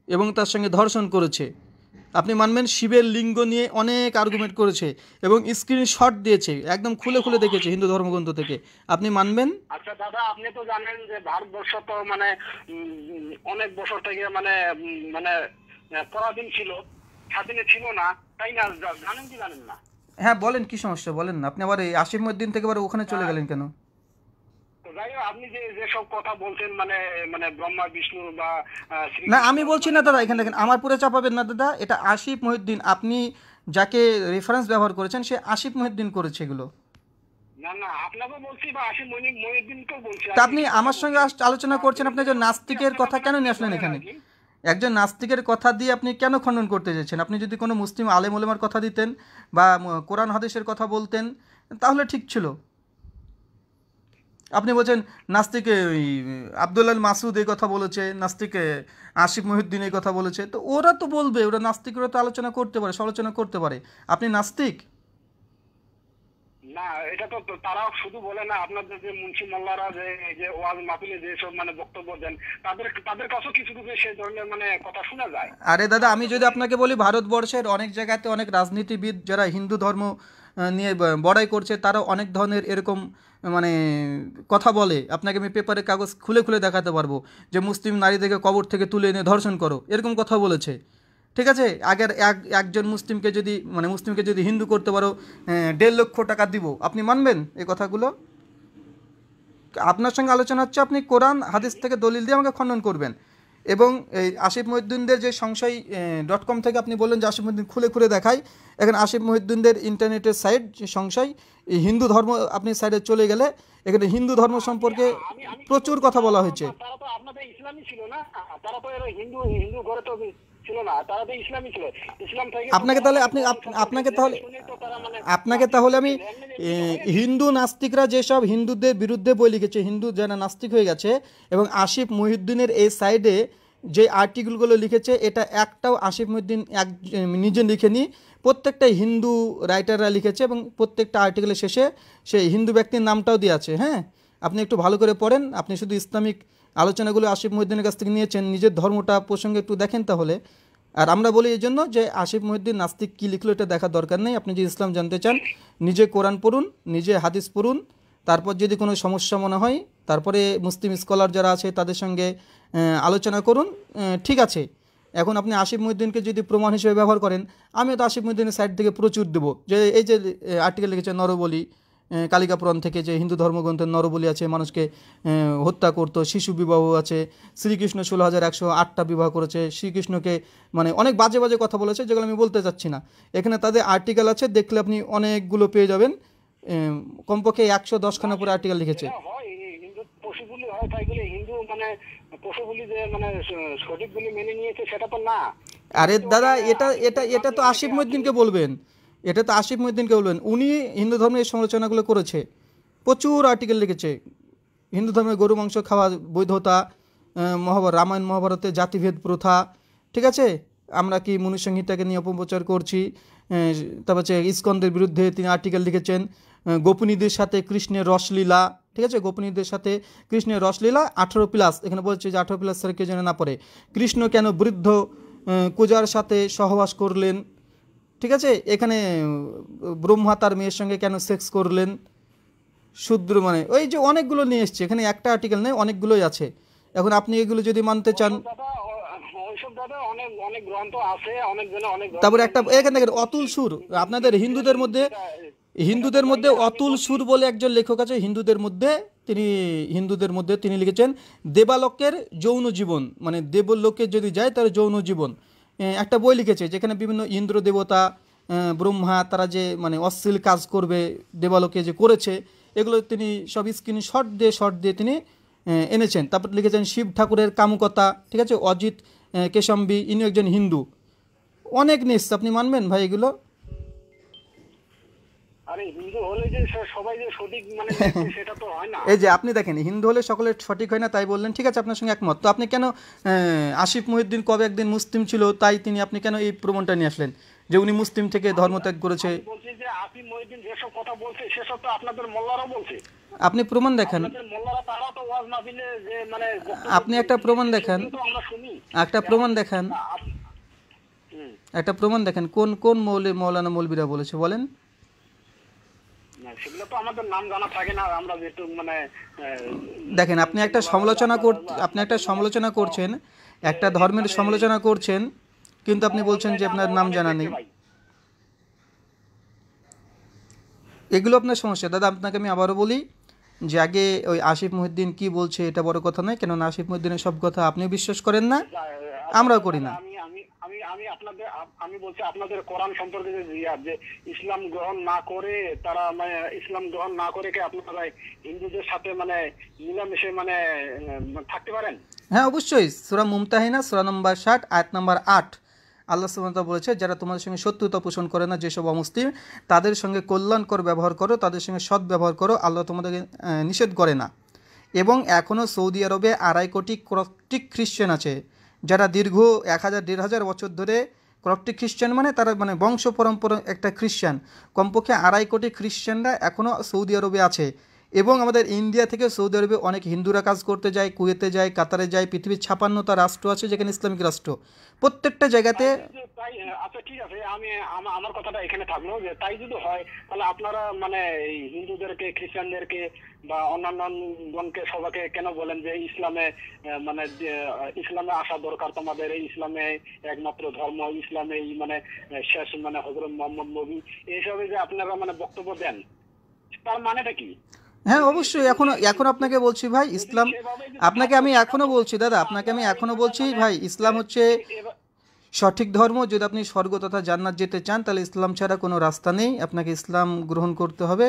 এবং তার সঙ্গে ধর্ষণ করেছে। আপনি মানবেন শিবের লিঙ্গ নিয়ে অনেক আর্গুমেন্ট করেছে এবং স্ক্রিনশট দিয়েছে, একদম খুলে খুলে দেখেছে হিন্দু ধর্মগ্রন্থ থেকে। আপনি মানবেন? আচ্ছা দাদা, আপনি তো জানেন যে ভারতবর্ষ তো মানে অনেক বছর থেকে মানে মানে পরাধীন ছিল, স্বাধীনে ছিল না, তাই না? জানেন কি জানেন না? হ্যাঁ বলেন, কি সমস্যা বলেন না। আপনি আবার এই আসিফ মহিউদ্দিন থেকে আবার ওখানে চলে গেলেন কেন? তো যাই হোক, আপনি যে যেসব কথা বলছেন মানে মানে ব্রহ্মা বিষ্ণু বা না আমি বলছি না দাদা, এখানে দেখেন আমার পুরো চাপাবেন না দাদা, এটা আসিফ মহিউদ্দিন, আপনি যাকে রেফারেন্স ব্যবহার করেছেন সে আসিফ মহিউদ্দিন করেছে এগুলো। না না, আপনাকেও বলছি বা আসিফ মহিউদ্দিনকেও বলছি। তা আপনি আমার সঙ্গে আলোচনা করছেন, আপনি একজন নাস্তিকের কথা কেন নিয়ে আসলেন এখানে? একজন নাস্তিকের কথা দিয়ে আপনি কেন খণ্ডন করতে চাইছেন? আপনি যদি কোনো মুসলিম আলেম ওলেমার কথা দিতেন বা কোরআন হাদিসের কথা বলতেন তাহলে ঠিক ছিল। আপনি বলছেন নাস্তিকে ওই আবদুল্লাহ মাসুদ এই কথা বলেছে, নাস্তিকে আসিফ মহিউদ্দিন এই কথা বলেছে, তো ওরা তো বলবে, ওরা নাস্তিকরা তো আলোচনা করতে পারে, সমালোচনা করতে পারে। আপনি নাস্তিক? না, এটা তো তারাও শুধু বলে না, আপনাদের যে মুন্সি মোল্লারা যে যে ওয়াজ মাহফিলে যে সব মানে বক্তব্য দেন, তাদের কাছেও কিছু কিছু সেই ধরনের মানে কথা শোনা যায়। আরে দাদা আমি যদি আপনাকে বলি ভারতবর্ষের অনেক জায়গাতে অনেক রাজনীতিবিদ যারা হিন্দু ধর্ম নিয়ে বড়াই করছে তারা অনেক ধরনের এরকম মানে কথা বলে, আপনাকে আমি পেপারে কাগজ খুলে খুলে দেখাতে পারবো যে মুসলিম নারীদেরকে কবর থেকে তুলে এনে ধর্ষণ করো, এরকম কথা বলেছে। ঠিক আছে, আগের একজন মুসলিমকে যদি মানে মুসলিমকে যদি হিন্দু করতে পারো 1.5 লক্ষ টাকা দিব, আপনি মানবেন এই কথাগুলো? আপনার সঙ্গে আলোচনা হচ্ছে, আপনি কোরআন হাদিস থেকে দলিল দিয়ে আমাকে খণ্ডন করবেন। এবং এই আসিফ মহিউদ্দিনদের যে সংশয় .com থেকে আপনি বললেন যে আসিফ মহিউদ্দিন খুলে খুলে দেখায়, এখন আসিফ মহিউদ্দিনদের ইন্টারনেটের সাইট যে সংশয় এই হিন্দু ধর্ম, আপনি সাইডে চলে গেলে এখানে হিন্দু ধর্ম সম্পর্কে প্রচুর কথা বলা হয়েছে। তারা তো আপনাদের ইসলামই ছিল না, তারা তো এর হিন্দু হিন্দু ঘরে তো ছিল না, তারা তো ইসলামই ছিল। ইসলাম থেকে আপনাকে তাহলে আপনাকে তাহলে আমি হিন্দু নাস্তিকরা যেসব হিন্দুদের বিরুদ্ধে বই লিখেছে, হিন্দু যারা নাস্তিক হয়ে গেছে, এবং আসিফ মহিউদ্দিনের এই সাইডে যে আর্টিকেলগুলো লিখেছে এটা একটাও আসিফ মহিউদ্দিন নিজে লিখেনি, প্রত্যেকটা হিন্দু রাইটাররা লিখেছে এবং প্রত্যেকটা আর্টিকেলের শেষে সেই হিন্দু ব্যক্তির নামটাও দেওয়া আছে। হ্যাঁ, আপনি একটু ভালো করে পড়েন, আপনি শুধু ইসলামিক আলোচনাগুলো আসিফ মহিউদ্দিনের কাছ থেকে নিয়েছেন, নিজের ধর্মটা প্রসঙ্গে একটু দেখেন তাহলে। আর আমরা বলি এই জন্য যে আসিফ মহিউদ্দিন নাস্তিক কী লিখলো এটা দেখার দরকার নেই। আপনি যদি ইসলাম জানতে চান নিজে কোরআন পড়ুন, নিজে হাদিস পড়ুন, তারপর যদি কোনো সমস্যা মনে হয় তারপরে মুসলিম স্কলার যারা আছে তাদের সঙ্গে আলোচনা করুন, ঠিক আছে। এখন আপনি আসিফ মহিউদ্দিনকে যদি প্রমাণ হিসেবে ব্যবহার করেন, আমিও তো আসিফ মহিউদ্দিনের সাইড থেকে প্রচুর দেবো, যে এই যে আর্টিকেল লিখেছে নরবলি, কালিকা পুরাণ থেকে যে হিন্দু ধর্মগ্রন্থের নরবলি আছে, মানুষকে হত্যা করতো, শিশু বিবাহ আছে, শ্রীকৃষ্ণ 16,108টা বিবাহ করেছে, শ্রীকৃষ্ণকে মানে অনেক বাজে বাজে কথা বলেছে যেগুলো আমি বলতে চাচ্ছি না। এখানে তাদের আর্টিকেল আছে, দেখলে আপনি অনেকগুলো পেয়ে যাবেন, কমপক্ষে 110খানা পুরো আর্টিকেল লিখেছে। হিন্দু পশুগুলি হয় তাই বলে হিন্দু মানে পশুগুলি যে মানে সঠিকগুলি মেনে নিয়েছে সেটা তো না। আরে দাদা এটা এটা এটা তো আসিফ মহিউদ্দিনকে বলবেন, এটা তো আসিফ মহিউদ্দিনকে বলবেন, উনি হিন্দু ধর্মের সমালোচনাগুলো করেছে, প্রচুর আর্টিকেল লিখেছে। হিন্দু ধর্মের গরু মাংস খাওয়া বৈধতা, রামায়ণ মহাভারতে জাতিভেদ প্রথা, ঠিক আছে, আমরা কি মনুসংহিতাকে নিয়ে অপপ্রচার করছি, তারপর হচ্ছে ইস্কনদের বিরুদ্ধে তিনি আর্টিকেল লিখেছেন, গোপিনীদের সাথে কৃষ্ণের রসলীলা, ঠিক আছে, গোপিনীদের সাথে কৃষ্ণের রসলীলা 18+, এখানে বলছে যে 18+ স্যার কে যেন না পড়ে, কৃষ্ণ কেন বৃদ্ধ কুজার সাথে সহবাস করলেন, ঠিক আছে, এখানে ব্রহ্মা তার মেয়ের সঙ্গে কেন সেক্স করলেন, শূদ্র মানে ওই যে অনেকগুলো নিয়ে এসছে, এখানে একটা আর্টিকেল নেই, অনেকগুলোই আছে। এখন আপনি এগুলো যদি মানতে চান, অনেক গ্রন্থ আছে, অনেক জনে অনেক। তারপরে একটা এখানে দেখেন অতুল সুর, আপনাদের হিন্দুদের মধ্যে অতুল সুর বলে একজন লেখক আছে হিন্দুদের মধ্যে, তিনি লিখেছেন দেবালোকের যৌন জীবন, মানে দেবলোকে যদি যায় তার যৌন জীবন, একটা বই লিখেছে যেখানে বিভিন্ন ইন্দ্র দেবতা, ব্রহ্মা তারা যে মানে অশ্লীল কাজ করবে দেবালোকে যে করেছে, এগুলো তিনি সব শর্ট দিয়ে তিনি এনেছেন। তারপর লিখেছেন শিব ঠাকুরের কামুকতা, ঠিক আছে, অজিত কেশম্বী, ইনি একজন হিন্দু, অনেক নিস, আপনি মানবেন ভাই এগুলো? আরে হিন্দু হলে যে সবাই যে সঠিক মানে লিখবে সেটা তো হয় না। এই যে আপনি দেখেন হিন্দু হলে সকলে সঠিক হয় না তাই বললেন, ঠিক আছে আপনার সঙ্গে একমত। তো আপনি কেন আসিফ মহিউদ্দিন কবে একদিন মুসলিম ছিল তাই তিনি, আপনি কেন এই প্রমাণটা নিয়ে আসলেন যে উনি মুসলিম থেকে ধর্মত্যাগ করেছে? আমি বলছি যে আসিফ মহিউদ্দিন যেসব কথা বলছে সেসব তো আপনাদের মোল্লারাও বলছে। আপনি প্রমাণ দেখান, আপনাদের মোল্লারা তারা তো ওয়াজ মাহফিলে যে মানে আপনি একটা প্রমাণ দেখান, তো আমরা শুনি। একটা প্রমাণ দেখান, হুম। একটা প্রমাণ দেখেন কোন কোন মৌলানা মৌলবীরা বলেছে বলেন। না, সেগুলো তো আমাদের নাম জানা থাকে না, আমরা যেহেতু মানে দেখেন আপনি একটা সমালোচনা করছেন, একটা ধর্মের সমালোচনা করছেন, কিন্তু আপনি বলছেন যে আপনার নাম জানা নেই। এগুলো আপনার সমস্যা। দাদা আপনাকে আমি আবারও বলি যে আগে ওই আসিফ মহিউদ্দিন কি বলছে এটা বড় কথা নয়, কেননা আসিফ মহিউদ্দিনের সব কথা আপনি বিশ্বাস করেন না, আমরাও করি না। আমি আমি আমি আমি আপনাদের আমি বলছি আপনাদের কোরআন সম্পর্কে যে জিহাদ, যে ইসলাম গ্রহণ না করে তারা মানে ইসলাম গ্রহণ না করে কি আপনারা হিন্দুদের সাথে মানে মিলামিশে মানে থাকতে পারেন? হ্যাঁ অবশ্যই, সূরা মুমতাহিনা সূরা নম্বর 60 আয়াত নম্বর 8 আল্লাহ সুবহানাহু ওয়া তাআলা বলেছে, যারা তোমাদের সঙ্গে শত্রুতা পোষণ করে না যেসব অমুসলিম, তাদের সঙ্গে কল্যাণকর ব্যবহার করো, তাদের সঙ্গে সৎ ব্যবহার করো, আল্লাহ তোমাদেরকে নিষেধ করে না। এবং এখনও সৌদি আরবে 2.5 কোটি কপ্টিক খ্রিশ্চান আছে, যারা দীর্ঘ 1000-1500 বছর ধরে, কপ্টিক খ্রিশ্চান মানে তারা মানে বংশ পরম্পরা একটা খ্রিশ্চান, কমপক্ষে 2.5 কোটি খ্রিশ্চানরা এখনও সৌদি আরবে আছে। এবং আমাদের ইন্ডিয়া থেকে সৌদি আরবে অনেক হিন্দুরা কাজ করতে যায়, কুয়েতে যায়, কাতারে যায়, পৃথিবীর 56টা রাষ্ট্র আছে যেখানে ইসলামিক রাষ্ট্র, প্রত্যেকটা জায়গাতে। তাই আচ্ছা ঠিক আছে, আমি আমার কথাটা এখানে থাকলো যে তাই যদি হয় তাহলে আপনারা মানে এই হিন্দুদেরকে খ্রিস্টানদেরকে বা অন্যান্য গণকে সবাইকে কেন বলেন যে ইসলামে মানে ইসলামে আসা দরকার, তোমাদের এই ইসলামে একমাত্র ধর্ম, ইসলামে মানে শেষ মানে হযরত মুহাম্মদ নবী, এইসবে যে আপনারা মানে বক্তব্য দেন তার মানেটা কি? হ্যাঁ অবশ্যই, এখন আপনাকে বলছি ভাই ইসলাম, আপনাকে আমি এখনও বলছি দাদা, আপনাকে আমি এখনও বলছি ভাই ইসলাম হচ্ছে সঠিক ধর্ম। যদি আপনি স্বর্গ তথা জান্নাত যেতে চান তাহলে ইসলাম ছাড়া কোনো রাস্তা নেই, আপনাকে ইসলাম গ্রহণ করতে হবে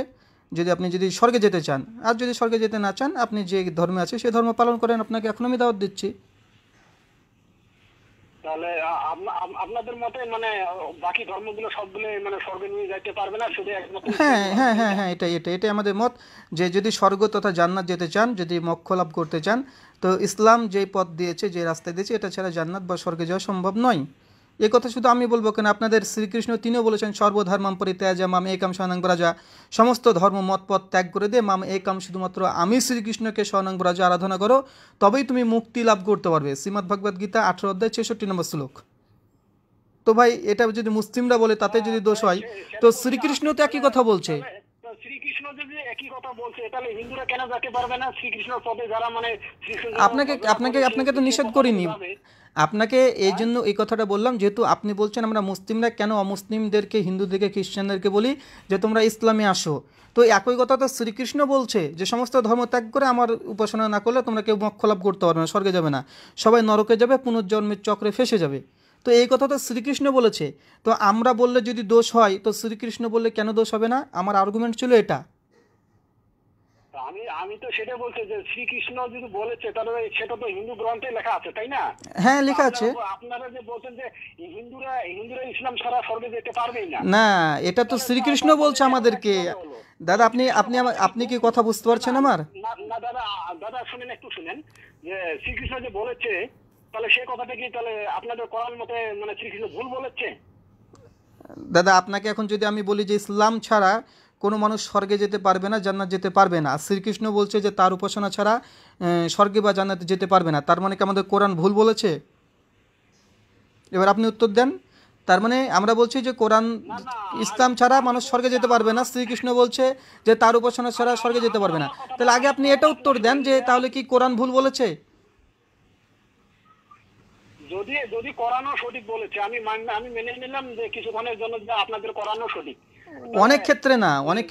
যদি স্বর্গে যেতে চান। আর যদি স্বর্গে যেতে না চান, আপনি যে ধর্মে আছে সেই ধর্ম পালন করেন, আপনাকে এখন আমি দাওয়াত দিচ্ছি। তাহলে আপনাদের মতে মানে বাকি ধর্মগুলো সবগুলো মানে স্বর্গে নিয়ে যাইতে পারবে না, শুধু একমাত্র হ্যাঁ হ্যাঁ হ্যাঁ হ্যাঁ, এটাই আমাদের মত, যে যদি স্বর্গ তথা জান্নাত যেতে চান, যদি মোক্ষ লাভ করতে চান, তো ইসলাম যে পথ দিয়েছে, যে রাস্তা দিয়েছে, এটা ছাড়া জান্নাত বা স্বর্গে যাওয়া সম্ভব নয়। এ কথা শুধু আমি বলবো কেন, আপনাদের শ্রীকৃষ্ণ তিনিও বলেছেন সর্বধর্মাম পরিত্যাজ্য মাম একম শরণং ব্রজ, সমস্ত ধর্ম মত পথ ত্যাগ করে দিয়ে মাম একম, শুধুমাত্র আমি শ্রীকৃষ্ণকে শরণং ব্রজ আরাধনা করো, তবেই তুমি মুক্তি লাভ করতে পারবে। শ্রীমদ্ ভগবদ গীতা 18 অধ্যায় 66 নম্বর শ্লোক। তো ভাই এটা যদি মুসলিমরা বলে তাতে যদি দোষ হয়, তো শ্রীকৃষ্ণ তো একই কথা বলছে। শ্রীকৃষ্ণ যদি একই কথা বলছে তাহলে হিন্দুরা কেন যেতে পারবে না? শ্রীকৃষ্ণ পদে যারা মানে আপনাকে তো নিষেধ করিনি, আপনাকে এই জন্য এই কথাটা বললাম, যেহেতু আপনি বলছেন আমরা মুসলিমরা কেন অমুসলিমদেরকে, হিন্দুদেরকে, খ্রিস্টানদেরকে বলি যে তোমরা ইসলামে আসো, তো একই কথা তো শ্রীকৃষ্ণ বলছে যে সমস্ত ধর্ম ত্যাগ করে আমার উপাসনা না করলে তোমরা কেউ মোক্ষ লাভ করতে পারবে না, স্বর্গে যাবে না, সবাই নরকে যাবে, পুনর্জন্মের চক্রে ফেসে যাবে। তো এই কথা তো শ্রীকৃষ্ণ বলেছে, তো আমরা বললে যদি দোষ হয় তো শ্রীকৃষ্ণ বললে কেন দোষ হবে না? আমার আর্গুমেন্ট ছিল এটা। আমি তো সেটা বলছি যে শ্রীকৃষ্ণ যদি বলেছে তাহলে সেটা তো হিন্দু গ্রন্থে লেখা আছে, তাই না? হ্যাঁ লেখা আছে। আপনারা যে বলছেন যে হিন্দুরা ইসলাম ছাড়া স্বর্গে যেতে পারবেই না, না এটা তো শ্রীকৃষ্ণ বলছে আমাদেরকে। দাদা আপনি কি কথা বুঝতে পারছেন আমার? না দাদা শুনেন, একটু শুনেন, যে শ্রীকৃষ্ণ যে বলেছে তাহলে সে কথাটা কি তাহলে আপনাদের কোরআন মতে মানে শ্রীকৃষ্ণ ভুল বলেছে? দাদা আপনাকে এখন যদি আমি বলি যে ইসলাম ছাড়া কোনো মানুষ স্বর্গে যেতে পারবে না, জান্নাত যেতে পারবে না, শ্রীকৃষ্ণ বলছে যে তার উপাসনা ছাড়া স্বর্গে বা জান্নাতে যেতে পারবে না, তার মানে কি আমাদের কোরআন ভুল বলেছে? এবার আপনি উত্তর দেন। তার মানে আমরা বলছি যে কোরআন ইসলাম ছাড়া মানুষ স্বর্গে যেতে পারবে না, শ্রীকৃষ্ণ বলছে যে তার উপাসনা ছাড়া স্বর্গে যেতে পারবে না, তাহলে আগে আপনি এটা উত্তর দেন যে তাহলে কি কোরআন ভুল বলেছে? যদি কোরআনও সঠিক বলেছে আমি মেনে নিলাম যে কিছুক্ষণের জন্য যে আপনাদের কোরআনও সঠিক, অনেক ক্ষেত্রে না, অনেক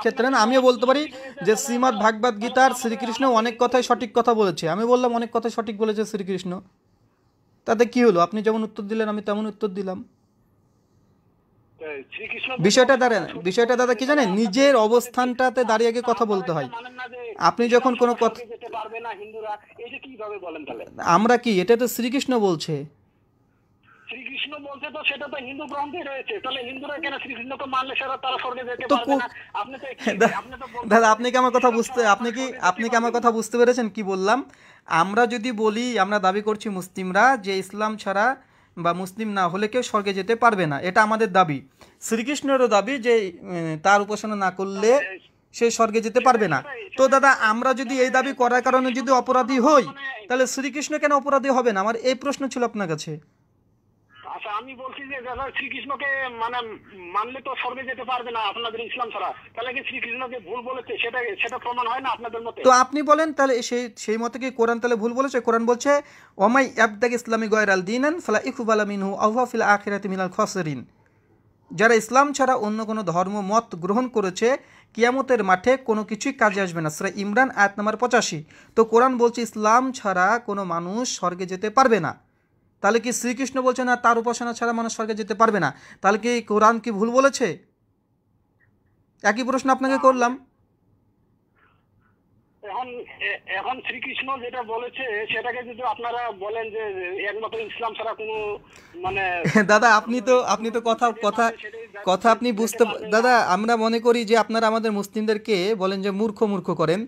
ক্ষেত্রে না, আমিও বলতে পারি যে শ্রীমদ্ ভাগবত গীতার শ্রীকৃষ্ণ অনেক কথাই সঠিক কথা বলেছে, আমি বললাম অনেক কথাই সঠিক বলেছে শ্রীকৃষ্ণ, তাতে কি হলো? আপনি যেমন উত্তর দিলেন আমি তেমন উত্তর দিলাম। বিষয়টা দাদা কি জানেন, নিজের অবস্থানটাতে দাঁড়িয়ে গিয়ে কথা বলতে হয়। আপনি যখন কোনো কথা, আমরা কি, এটা তো শ্রীকৃষ্ণ বলছে। শ্রীকৃষ্ণ বলছে তো সেটা তো হিন্দু গ্রন্থে রয়েছে, তাহলে হিন্দুরা কেন শ্রীকৃষ্ণকে মানলে সেটা তারা স্বর্গে যেতে তো পারবে না? আপনি তো আপনি তো বলছেন দাদা আপনি কি আমার কথা ইসলাম বুঝতে ছাড়া আপনি তারা কি স্বর্গে আপনি যেতে কি আমার পারবে কথা না। বুঝতে পেরেছেন কি বললাম? আমরা যদি বলি, আমরা দাবি করছি মুসলিমরা যে ইসলাম ছাড়া বা মুসলিম না হলে কেউ স্বর্গে যেতে পারবে না, এটা আমাদের দাবি। শ্রীকৃষ্ণেরও দাবি যে তার উপাসনা না করলে তাহলে সে স্বর্গে যেতে সেটাই পারবে না। সেটাই তো সেটাই দাদা তো আমরা যদি এই তাহলে দাবি করার কারণে যদি শ্রীকৃষ্ণকে অপরাধী উপাসনা করা হই, মানে, তাহলে শ্রীকৃষ্ণ কেন অপরাধী হবে না? আমার এই প্রশ্ন ছিল আপনার কাছে। আচ্ছা আমি বলছি যে দাদা শ্রীকৃষ্ণকে মানে মানলে তো স্বর্গে যেতে পারবে না আপনাদের ইসলাম ছাড়া, তাহলে কি শ্রীকৃষ্ণকে ভুল বলেছে সেটা সেটা প্রমাণ হয় না আপনাদের মতে? তো আপনি বলেন তাহলে সেই সেই মতে কি কোরআন তাহলে ভুল বলেছে? কোরআন বলছে ওমাই আবদাগ ইসলামী গয়রাল দিনান ফালা ইকবালা মিনহু আহুয়া ফিল আখিরাতি মিনাল খাসিরিন। যারা ইসলাম ছাড়া অন্য কোনো ধর্ম মত গ্রহণ করেছে কিয়ামতের মাঠে কোনো কিছুই কাজে আসবে না। সূরা ইমরান আয়াত নাম্বার 85। তো কোরআন বলছে ইসলাম ছাড়া কোনো মানুষ স্বর্গে যেতে পারবে না। তাহলে কি শ্রীকৃষ্ণ বলছে না তার উপাসনা ছাড়া মানুষ স্বর্গে যেতে পারবে না? তাহলে কি কোরআন কি ভুল বলেছে? একই প্রশ্ন আপনাকে না, করলাম। এখন এখন শ্রীকৃষ্ণ যেটা বলেছে সেটাকে যদি আপনারা বলেন যে একমাত্র ইসলাম ছাড়া কোনো মানে দাদা ধর্ম আপনি তো কথা যেটাই কথা মানে সেটাই কথা আপনি যেতে বুঝতে পারবে না। দাদা আমরা মনে করি যে আপনারা আমাদের মুসলিমদেরকে বলেন যে মূর্খ মূর্খ করেন।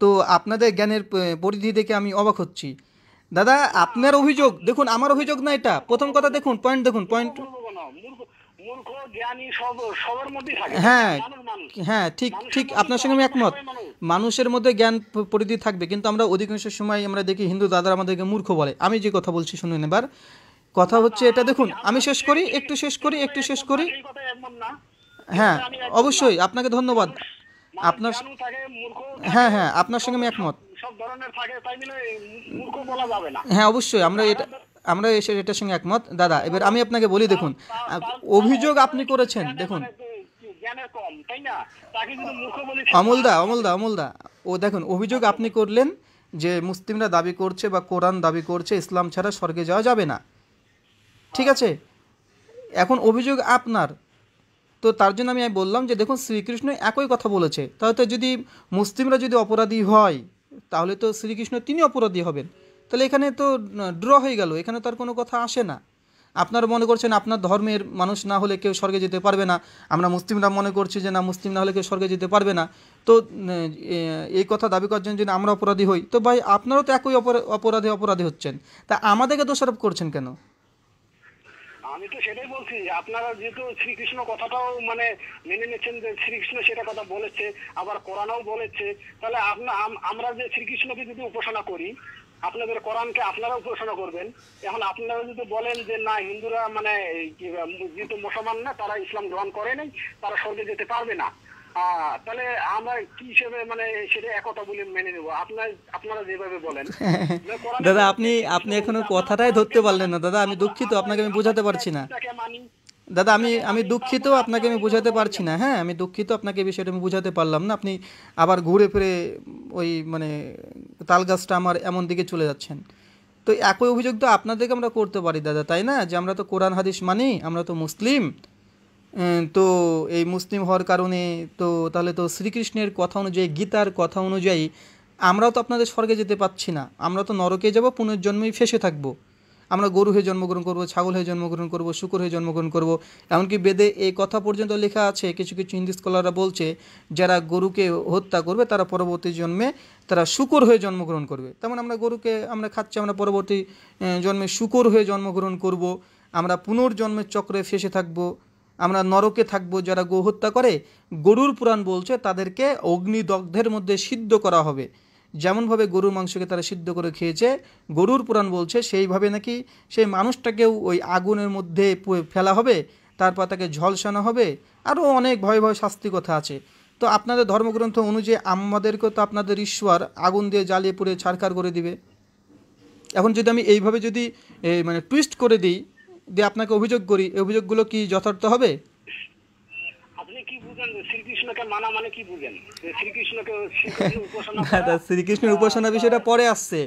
তো আপনাদের জ্ঞানের পরিধি দেখে আমি অবাক হচ্ছি। দাদা না আপনার অভিযোগ দেখুন, আমার অভিযোগ না এটা। প্রথম কথা দেখুন, পয়েন্ট দেখুন, মূর্খ পয়েন্ট। বলবো কেন? মূর্খ মূর্খ জ্ঞানী সব সবার মধ্যেই থাকে, তাই না? হ্যাঁ মানুষ মানুষ হ্যাঁ, ঠিক মানুষের ঠিক, মধ্যে আপনার তো সঙ্গে আমি আমরা তো একমত। সবাই মানুষ। মানুষের মধ্যে জ্ঞান পরিধি থাকবে, কিন্তু আমরা অধিকাংশ সময় আমরা দেখি হিন্দু দাদারা আমাদেরকে মূর্খ বলে। আমি যে কথা বলছি শুনুন এবার। কথা না না হচ্ছে এটা, আমি দেখুন আমি আমি আমি শেষ সেই করি, সেই একটু শেষ সেই করি, একটু কথায় শেষ একমত না, করি। সেই কথায় একমত না, সেই হ্যাঁ কথায় আমি একমত না। অবশ্যই, আপনাকে ধন্যবাদ। মানুষ মানুষ আপনার জ্ঞানও থাকে, মূর্খ হ্যাঁ থাকে, হ্যাঁ, আপনার সব সঙ্গে আমি সব একমত। সব ধরনের থাকে, তাই মিলে মূর্খ বলা যাবে না। হ্যাঁ অবশ্যই, আমরা তারা এটা আমরা এটার সঙ্গে একমত দাদা। এবার আমি আপনাকে বলি, তার দেখুন তার তার তার অভিযোগ হয়তো আপনি একটু করেছেন, জ্ঞানে দেখুন মানে জ্ঞানে কম, তাই না? তাকে যদি মূর্খ বলি অমলদা খারাপ হবে। অমলদা অমলদা, ও দেখুন অভিযোগ আচ্ছা আপনি করলেন যে মুসলিমরা দাবি করছে বা কোরআন দাবি করছে ইসলাম ছাড়া স্বর্গে যাওয়া যাবে না, ঠিক হ্যাঁ আছে? এখন অভিযোগ আপনার। তো তার জন্য আমি বললাম যে দেখুন শ্রীকৃষ্ণ একই কথা বলেছে, তাহলে তো যদি মুসলিমরা যদি অপরাধী হয় তাহলে তো শ্রীকৃষ্ণ তিনি অপরাধী হবেন। তাহলে এখানে তো ড্র হয়ে গেল, এখানে তো আর কোনো কথা আসে না। আপনারা মনে করছেন আপনার ধর্মের মানুষ না হলে কেউ স্বর্গে যেতে পারবে না, আমরা মুসলিমরা মনে করছি যে না মুসলিম না হলে কেউ স্বর্গে যেতে পারবে না। তো এই কথা দাবি করার জন্য যদি আমরা অপরাধী হই, তো ভাই আপনারাও তো একই অপরাধী হচ্ছেন। তা আমাদেরকে দোষারোপ করছেন কেন? আমি তো সেটাই বলছি, আপনারা যেহেতু শ্রীকৃষ্ণ কথাটাও মানে মেনে নিচ্ছেন যে শ্রীকৃষ্ণ সেটা কথা বলেছে, আবার কোরআনও বলেছে, তাহলে আমরা যে শ্রীকৃষ্ণকে যদি উপাসনা করি, আপনাদের কোরআনকে আপনারা উপাসনা করবেন। এখন আপনারা যদি বলেন যে না হিন্দুরা মানে যেহেতু মুসলমান না, তারা ইসলাম গ্রহণ করে নাই, তারা স্বর্গে যেতে পারবে না, তাহলে আমরা কি হিসেবে মানে সেটা একতা বলে মেনে নেবো? আপনারা যেভাবে বলেন যে কোরআনে দাদা বলেছে আপনি শ্রীকৃষ্ণ আপনি এখনো বলেছে, আপনারা কথাটাই কোরআনকে ধরতে পারলেন মানেন, না দাদা, আমি দুঃখিত, আমরা আপনাকে আমি আমরা বোঝাতে পারছি না। গীতাকে মানি, দাদা আমি গীতাকে আমি মানি, দুঃখিত, তারপরে আপনাকে আপনারা আমি এইভাবে বোঝাতে বলেন পারছি কেন? না। হ্যাঁ আমি দুঃখিত, আপনাকে এই বিষয়টা আমি বোঝাতে পারলাম না। আপনি আবার ঘুরে ফিরে ওই মানে তালগাছটা আমার এমন দিকে চলে যাচ্ছেন। তো একই অভিযোগ তো আপনাদেরকে আমরা করতে পারি দাদা, তাই না? যে আমরা তো কোরআন হাদিস মানি, আমরা তো মুসলিম। তো এই মুসলিম হওয়ার কারণে তো তাহলে তো শ্রীকৃষ্ণের কথা অনুযায়ী, গীতার কথা অনুযায়ী আমরাও তো আপনাদের স্বর্গে যেতে পাচ্ছি না, আমরা তো নরকে যাব, পুনর্জন্মেই ফেসে থাকবো। আমরা গরু হয়ে জন্মগ্রহণ করব, ছাগল হয়ে জন্মগ্রহণ করব, শূকর হয়ে জন্মগ্রহণ করব। এমনকি বেদে এই কথা পর্যন্ত লেখা আছে, কিছু কিছু হিন্দু স্কলাররা বলছে যারা গরুকে হত্যা করবে তারা পরবর্তী জন্মে তারা শূকর হয়ে জন্মগ্রহণ করবে। তেমন আমরা গরুকে আমরা খাচ্ছি, আমরা পরবর্তী জন্মে শূকর হয়ে জন্মগ্রহণ করব, আমরা পুনর্জন্মের চক্রে ফেসে থাকব, আমরা নরকে থাকব। যারা গো হত্যা করে, গরুর পুরাণ বলছে তাদেরকে অগ্নিদগ্ধের মধ্যে সিদ্ধ করা হবে। যেমনভাবে গরুর মাংসকে তারা সিদ্ধ করে খেয়েছে, গরুর পুরাণ বলছে সেইভাবে নাকি সেই মানুষটাকেও ওই আগুনের মধ্যে ফেলা হবে, তারপর তাকে ঝলসানো হবে। আরও অনেক ভয় ভয় শাস্তি কথা আছে। তো আপনাদের ধর্মগ্রন্থ অনুযায়ী আমাদেরকেও তো আপনাদের ঈশ্বর আগুন দিয়ে জ্বালিয়ে পুড়ে ছারখার করে দিবে। এখন যদি আমি এইভাবে যদি মানে টুইস্ট করে দিই, দিয়ে আপনাকে অভিযোগ করি, এই অভিযোগগুলো কি যথার্থ হবে? আপনি কি বুঝেন যে শ্রীকৃষ্ণকে মানা মানে কি বুঝেন? যে শ্রীকৃষ্ণের উপাসনা করা দাদা শ্রীকৃষ্ণের উপাসনা বিষয়টা পরে আসছে,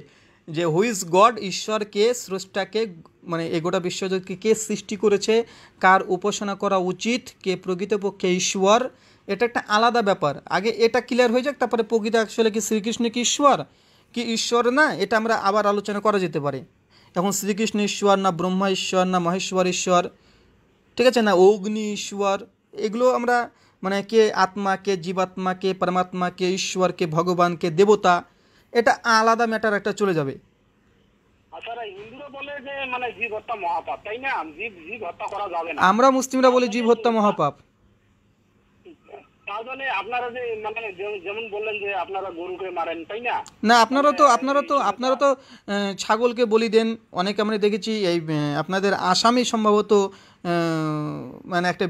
যে হুইজ গড, ঈশ্বরকে, স্রষ্টাকে, মানে এই গোটা বিশ্বজগৎকে কে সৃষ্টি করেছে, কার উপাসনা করা উচিত, কে প্রকৃতপক্ষে ঈশ্বর, এটা একটা আলাদা ব্যাপার। আগে এটা ক্লিয়ার হয়ে যাক, তারপরে প্রকৃত আসলে কি শ্রীকৃষ্ণ কি ঈশ্বর কি ঈশ্বর না, এটা আমরা আবার আলোচনা করা যেতে পারে। এখন শ্রীকৃষ্ণ ঈশ্বর না ব্রহ্মা ঈশ্বর না মহেশ্বর ঈশ্বর, ঠিক আছে, না অগ্নি ঈশ্বর, এগুলো আমরা মানে কে আত্মা, কে জীবাত্মা, কে পরমাত্মা, কে ঈশ্বর, কে ভগবান, কে দেবতা, এটা আলাদা ম্যাটার একটা চলে যাবে। আচ্ছা, হিন্দুরা বলে যে মানে জীব হত্যা মহাপাপ, তাই না? জীব হত্যা করা যাবে না। আমরা মুসলিমরা বলি জীব হত্যা মহাপাপ। তাহলে আপনারা যে মানে যেমন বললেন যে আপনারা গরুকে মারেন, তাই না? না, আপনারা তো ছাগলকে বলি দেন। অনেকে আমরা দেখেছি এই আপনাদের আসামে সম্ভবত মানে একটা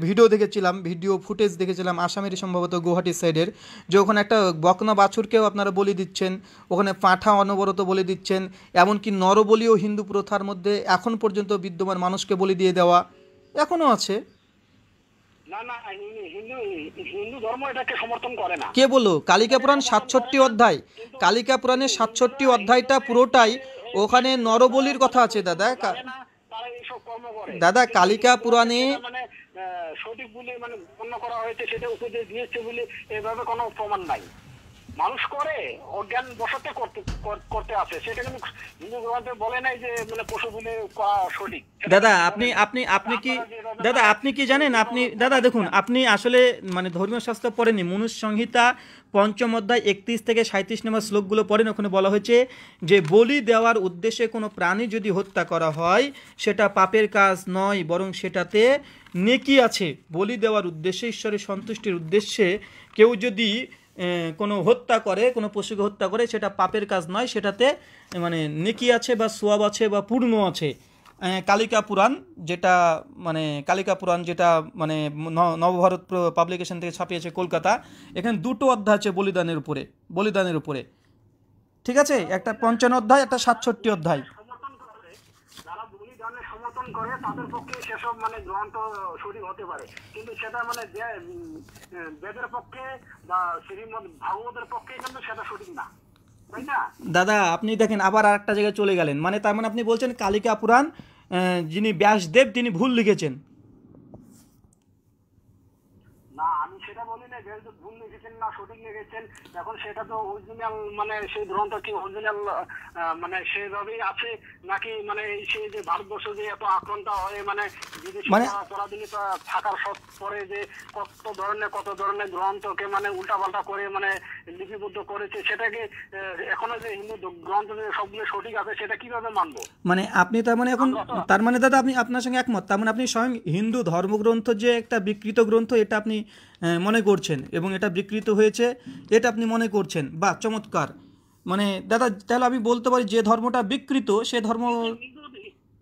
ভিডিও ফুটেজ দেখেছিলাম আসামেরই সম্ভবত গুয়াহাটি সাইডের, যে ওখানে একটা বকনা বাছুরকেও আপনারা বলি দিচ্ছেন, ওখানে পাঁঠা অনবরত বলি দিচ্ছেন, এমনকি নরবলিও হিন্দু প্রথার মধ্যে এখন পর্যন্ত বিদ্যমান, মানুষকে বলি দিয়ে দেওয়া এখনও আছে। না না, হিন্দু ধর্ম এটাকে সমর্থন করে না। কে বললো? কালিকা পুরাণ 67 অধ্যায়, কালিকা পুরাণের 67 অধ্যায়টা পুরোটাই ওখানে নরবলির কথা আছে দাদা। দাদা কালিকা পুরাণে মানে সঠিক বলে মানে গণ্য করা হয়েছে, সেটা উপদেশ দিয়েছে বলে এভাবে কোনো প্রমাণ নাই। মানুষ করে অজ্ঞান বশতে করতে আছে, সেটা কিন্তু হিন্দু গ্রন্থে বলে নাই যে মানে পশু বলে সঠিক। দাদা আপনি কি জানেন? দাদা দেখুন, আপনি আসলে মানে ধর্মীয় শাস্ত্র পড়েনি। মনুষ্য সংহিতা 5ম অধ্যায় 31 থেকে 37 নম্বর শ্লোকগুলো পড়েন। ওখানে বলা হয়েছে যে বলি দেওয়ার উদ্দেশ্যে কোনো প্রাণী যদি হত্যা করা হয় সেটা পাপের কাজ নয়, বরং সেটাতে নেকি আছে। বলি দেওয়ার উদ্দেশ্যে, ঈশ্বরের সন্তুষ্টির উদ্দেশ্যে কেউ যদি কোনো হত্যা করে, কোনো পশুকে হত্যা করে, সেটা পাপের কাজ নয়, সেটাতে মানে নেকি আছে বা সোয়াব আছে বা পূর্ণ আছে। কালিকা পুরাণ যেটা মানে নবভারত পাবলিকেশন থেকে ছাপিয়েছে কলকাতা, এখানে 2টো অধ্যায় আছে বলিদানের উপরে, ঠিক আছে, একটা 55 অধ্যায়, একটা 67 অধ্যায়। যারা বলিদানের সমর্থন করে তাদের পক্ষে সেসব মানে গ্রন্থ সঠিক হতে পারে, কিন্তু সেটা মানে বেদের পক্ষে বা শ্রীমদ ভাগবতের পক্ষে কিন্তু সেটা সঠিক না, তাই না? দাদা আপনি দেখেন আবার আরেকটা জায়গায় চলে গেলেন। মানে তার মানে আপনি বলছেন কালিকা পুরাণ যিনি ব্যাসদেব তিনি ভুল লিখেছেন? না, আমি সেটা বলি না যে ভুল লিখেছেন না সঠিক লিখেছেন। এখন সেটা তো অরিজিনাল মানে সেই গ্রন্থ কি অরিজিনাল মানে সেভাবেই আছে নাকি মানে সেই যে ভারতবর্ষ যে এত আক্রান্ত হয়ে মানে বিদেশি পরাধীনতা থাকার পরে যে কত ধরনের গ্রন্থকে মানে উল্টাপাল্টা করে মানে লিপিবদ্ধ করেছে, সেটাকে এখনো যে হিন্দু গ্রন্থ যে সবগুলো সঠিক আছে সেটা কিভাবে মানবো? মানে আপনি তার মানে দাদা আপনি আপনার সঙ্গে একমত, তার মানে আপনি স্বয়ং হিন্দু ধর্মগ্রন্থ যে একটা বিকৃত গ্রন্থ এটা আপনি মনে করছেন এবং এটা বিকৃত হয়েছে এটা আপনি মনে করছেন। বাহ, চমৎকার। মানে দাদা তাহলে আমি বলতে পারি যে ধর্মটা বিকৃত সে ধর্ম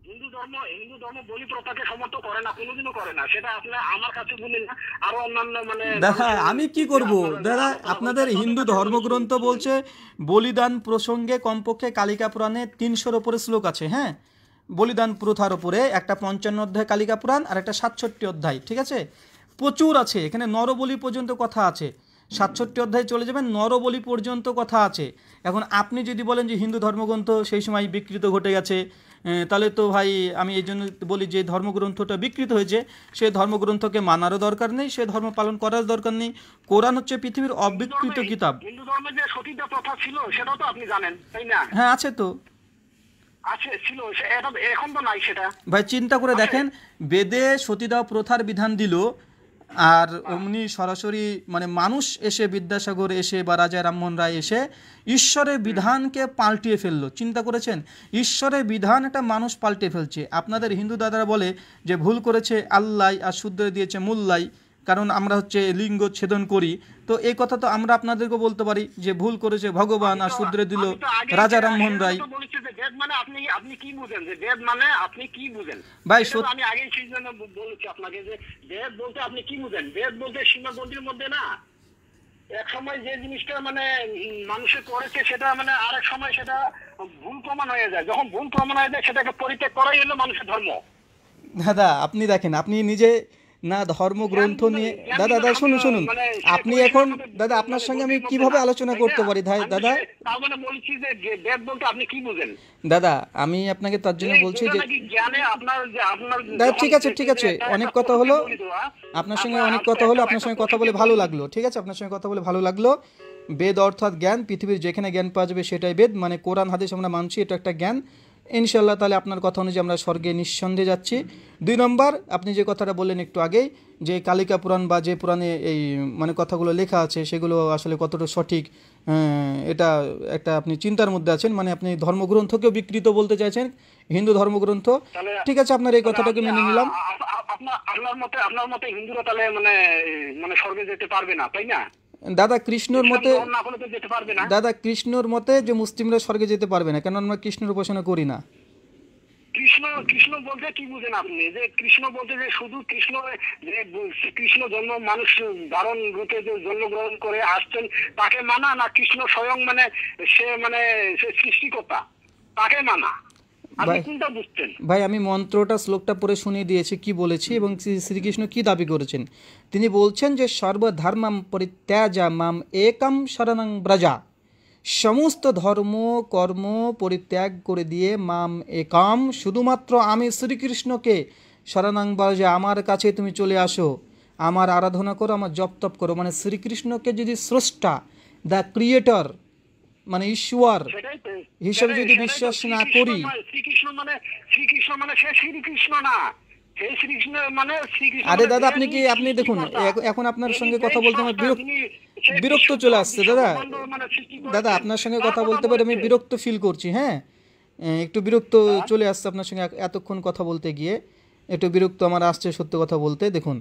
হিন্দু ধর্ম বলি প্রথাকে সমর্থন করে না, কোনোদিনও করে না। সেটা আপনি আমার কাছে বলেন না, আরো অন্যান্য মানে দাদা আমি কি করব দাদা, আপনাদের হিন্দু ধর্মগ্রন্থ বলছে বলিদান প্রসঙ্গে কমপক্ষে কালিকা পুরাণে 300-র উপরে শ্লোক আছে। হ্যাঁ, বলিদান প্রথার উপরে একটা 55 অধ্যায় কালিকা পুরাণ আর একটা 67 অধ্যায়, ঠিক আছে, প্রচুর আছে। এখানে নরবলি পর্যন্ত কথা আছে, 67 অধ্যায় চলে যাবেন, নরবলি পর্যন্ত কথা আছে। এখন আপনি যদি বলেন যে হিন্দু ধর্মগ্রন্থ সেই সময় বিকৃত ঘটে গেছে, তাহলে তো ভাই আমি এই জন্য বলি যে ধর্মগ্রন্থটা বিকৃত হয়েছে সে ধর্মগ্রন্থকে মানারও দরকার নেই, সে ধর্ম পালন করার দরকার নেই। কোরআন হচ্ছে পৃথিবীর অবিকৃত কিতাব। হিন্দু ধর্মে যে সতীদাহ প্রথা ছিল সেটাও তো আপনি জানেন, তাই না? হ্যাঁ আছে তো, ছিল, এখন তো নাই সেটা। ভাই চিন্তা করে দেখেন, বেদে সতীদাহ প্রথার বিধান দিল আর অমনি সরাসরি মানে মানুষ এসে বিদ্যাসাগর এসে বা রাজা রামমোহন রায় এসে ঈশ্বরের বিধানকে পাল্টিয়ে ফেললো। চিন্তা করেছেন, ঈশ্বরের বিধান একটা মানুষ পাল্টে ফেলছে। আপনাদের হিন্দু দাদারা বলে যে ভুল করেছে আল্লাহ আর শুদ্ধ দিয়েছে মুল্লাই, কারণ আমরা হচ্ছে লিঙ্গ ছেদন করি। তো এই কথা তো আমরা আপনাদেরকে বলতে পারি যে ভুল করেছে ভগবান আর শুদ্ধ দিল রাজা রামমোহন রায়। আপনি কি বুঝেন যে বেদ মানে আপনি কি বুঝেন ভাই? আমি আগে সেই জন্য বলেছি আপনাকে যে বেদ বলতে আপনি কি বুঝেন। বেদ বলতে সীমাবদ্ধের মধ্যে না, এক সময় যে জিনিসটা মানে মানুষের করেছে সেটা মানে আরেক সময় সেটা ভুল প্রমাণ হয়ে যায়। যখন ভুল প্রমাণ হয়ে যায় সেটাকে পরিত্যাগ করাই হলো মানুষের ধর্ম। দাদা আপনি দেখেন, আপনি নিজে না ধর্মগ্রন্থ নিয়ে দাদা শুনুন আপনি এখন দাদা আপনার সঙ্গে আমি কিভাবে আলোচনা করতে পারি দাদা? বলছি যে বেদ বলতে আপনি কি বুঝেন দাদা? আমি আপনাকে তার জন্য বলছি যে দাদা ঠিক আছে অনেক কথা হলো আপনার সঙ্গে, আপনার সঙ্গে কথা বলে ভালো লাগলো, ঠিক আছে, আপনার সঙ্গে কথা বলে ভালো লাগলো। বেদ অর্থাৎ জ্ঞান, পৃথিবীর যেখানে জ্ঞান পাওয়া যাবে সেটাই বেদ, মানে কোরআন হাদিস আমরা মানছি এটা একটা জ্ঞান। ইনশাল্লাহ তাহলে আপনার কথা অনুযায়ী আমরা স্বর্গে নিঃসন্দেহে যাচ্ছি। 2 নম্বর, আপনি যে কথাটা বললেন একটু আগেই, যে কালিকা পুরাণ বা যে পুরাণে এই মানে কথাগুলো লেখা আছে সেগুলো আসলে কতটা সঠিক, এটা একটা আপনি চিন্তার মধ্যে আছেন, মানে আপনি ধর্মগ্রন্থকেও বিকৃত বলতে চাইছেন, হিন্দু ধর্মগ্রন্থ। তাহলে ঠিক আছে, আপনার এই কথাটাকে মেনে নিলাম। আপনার মতে হিন্দুরা তাহলে মানে মানে স্বর্গে যেতে পারবে না, তাই না? দাদা কৃষ্ণর ইসলাম মতে, গ্রহণ না করলে তো যেতে পারবে না। দাদা কৃষ্ণর মতে যে মুসলিমরা স্বর্গে যেতে পারবে না, কেন আমরা কৃষ্ণের উপাসনা করি না। কৃষ্ণ কৃষ্ণ বলতে কি বুঝেন আপনি? যে কৃষ্ণ বলতে যে শুধু কৃষ্ণ, যে কৃষ্ণ জন্ম মানুষ ধারণ রূপে যে জন্মগ্রহণ করে আসছেন তাকে মানা, না কৃষ্ণ স্বয়ং মানে সে সৃষ্টিকর্তা তাকে মানা? আপনি ভাই কোনটা বুঝছেন? ভাই আমি মন্ত্রটা শ্লোকটা পড়ে শুনিয়ে দিয়েছি কি বলেছি এবং শ্রীকৃষ্ণ কি দাবি করেছেন। তিনি বলছেন যে সর্বধর্মাম পরিত্যাজা মাম একম শরণং ব্রজা, সমস্ত ধর্ম কর্ম পরিত্যাগ করে দিয়ে মাম একাম, শুধুমাত্র আমি শ্রীকৃষ্ণকে শরণাং ব্রজা, আমার কাছে তুমি চলে আসো, আমার আরাধনা করো, আমার জপ তপ করো। মানে শ্রীকৃষ্ণকে যদি স্রষ্টা, দ্য ক্রিয়েটর, মানে ঈশ্বর সেটাই তো, হিসেবে যদি সেটাই তো। বিশ্বাস না করি, শ্রীকৃষ্ণ মানে সে শ্রীকৃষ্ণ না, সেই শ্রীকৃষ্ণ মানে শ্রীকৃষ্ণ আরে মানে দাদা যে আপনি কি, যিনি আপনি দেখুন সৃষ্টিকর্তা, এখন আপনার যিনি সঙ্গে যেই কথা বলতে আমার স্রষ্টা, সে বিরক্ত বিশ্ব চলে আসছে দাদা। ব্রহ্মাণ্ড মানে সৃষ্টি দাদা করেছেন, আপনার সঙ্গে তার কথা কথা বলতে পারে আমি বলেছে। বিরক্ত ফিল করছি, হ্যাঁ। একটু বিরক্ত হ্যাঁ? চলে আসছে আপনার সঙ্গে এতক্ষণ কথা বলতে গিয়ে, একটু বিরক্ত আমার আসছে সত্য কথা বলতে। দেখুন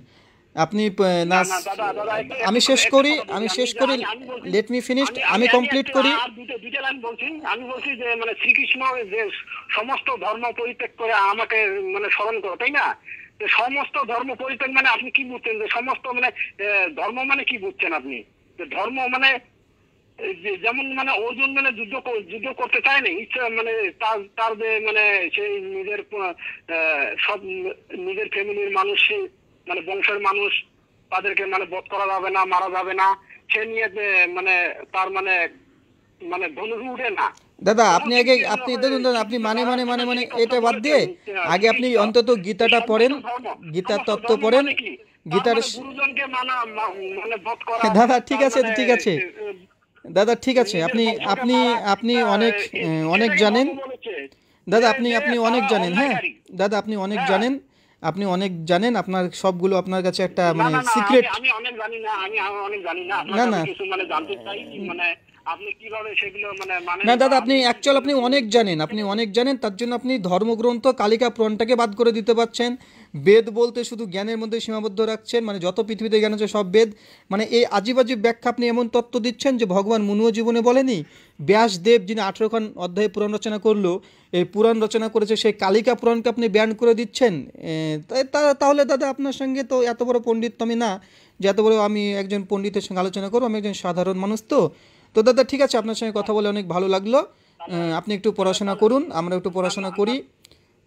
আপনি না না দাদা, দাদা আমি একটু শেষ একটু করি, কথা বলছি। আমি শেষ করি, আমি বলছি, লেট মি ফিনিশড, আমি আমি আমি আমি কমপ্লিট একটু করি। আর দুইটা লাইন বলছি। আমি বলছি যে মানে শ্রীকৃষ্ণ যে সমস্ত ধর্ম পরিত্যাগ করে আমাকে মানে স্মরণ করো, তাই না? যে সমস্ত ধর্ম পরিত্যাগ মানে আপনি কি বুঝছেন? যে সমস্ত মানে ধর্ম মানে কি বুঝছেন আপনি? যে ধর্ম মানে যেমন মানে অর্জুন মানে যুদ্ধ করতে চায় না, ইচ্ছা মানে তার যে মানে সেই নিজের সব নিজের ফ্যামিলির মানুষ, মানে বংশের মানুষ, তাদেরকে মানে বধ করা যাবে না, মারা যাবে না, সে নিয়ে যে মানে তার মানে মানে ধনুষ উঠে না। দাদা আপনি আগে, আপনি দেখুন দাদা, আপনি মানে এটা বাদ দিয়ে আগে আপনি অন্তত গীতাটা পড়েন, গীতার তত্ত্ব পড়েন, গীতার গুরুজনকে মানা মানে বধ করা। দাদা ঠিক আছে, ঠিক আছে দাদা, ঠিক আছে, আপনি আপনি আপনি অনেক অনেক জানেন দাদা, আপনি আপনি অনেক জানেন, হ্যাঁ দাদা আপনি অনেক জানেন, আপনি অনেক জানেন, আপনার সবগুলো আপনার কাছে একটা মানে সিক্রেট। আমি অনেক জানি না, আমি অনেক জানি না, না আপনার না কাছে কিছু মানে জানতে চাই, মানে আপনি কিভাবে সেগুলো মানে না দাদা, আপনি অ্যাকচুয়াল আপনি অনেক জানেন, আপনি অনেক জানেন, তার জন্য আপনি ধর্মগ্রন্থ কালিকা পুরাণটাকে বাদ করে দিতে পারছেন। বেদ বলতে শুধু জ্ঞানের মধ্যে সীমাবদ্ধ রাখছেন, মানে যত পৃথিবীতে জ্ঞান আছে সব বেদ, মানে এই আজিব আজিব ব্যাখ্যা আপনি এমন তত্ত্ব দিচ্ছেন যে ভগবান মনুয় জীবনে বলেনি। ব্যাসদেব যিনি 18খান অধ্যায়ে পুরাণ রচনা করলো, এই পুরাণ রচনা করেছে, সেই কালিকা পুরাণকে আপনি ব্যান করে দিচ্ছেন। তাহলে দাদা আপনার সঙ্গে তো এত বড় পণ্ডিত তো আমি না, যে এত বড় আমি একজন পণ্ডিতের সঙ্গে আলোচনা করবো, আমি একজন সাধারণ মানুষ। তো তো দাদা ঠিক আছে, আপনার সঙ্গে কথা বলে অনেক ভালো লাগলো। আপনি একটু পড়াশোনা করুন, আমরা একটু পড়াশোনা করি,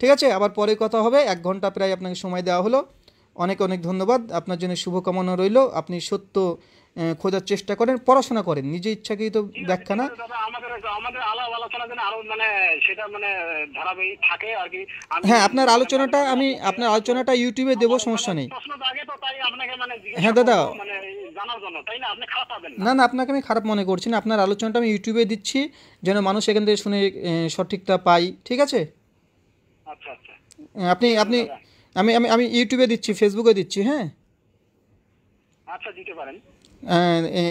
ঠিক আছে? আবার পরে কথা হবে। 1 ঘন্টা প্রায় আপনাকে সময় দেওয়া হলো। অনেক অনেক ধন্যবাদ, আপনার জন্য শুভকামনা রইল। আপনি সত্য খোঁজার চেষ্টা করেন, পড়াশোনা করেন, নিজে ইচ্ছাকৃত ব্যাখ্যা না। আমাদের আলোচনা যেন আরো মানে সেটা মানে ধারাবাহিক থাকে আর কি। হ্যাঁ আপনার আলোচনাটা, আমি আপনার আলোচনাটা ইউটিউবে দেবো, সমস্যা নেই। প্রশ্ন আগে তো তাই আপনাকে মানে হ্যাঁ দাদা, মানে জানার জন্য, তাই না? আপনি খারাপ পাবেন না। না না, আপনাকে আমি খারাপ মনে করছি না, আপনার আলোচনাটা আমি ইউটিউবে দিচ্ছি যেন মানুষ এখান থেকে শুনে সঠিকটা পাই, ঠিক আছে? আচ্ছা আচ্ছা, আপনি আপনি আমি আমি আমি ইউটিউবে দিচ্ছি, ফেসবুকে দিচ্ছি, হ্যাঁ। আচ্ছা দিতে পারেন।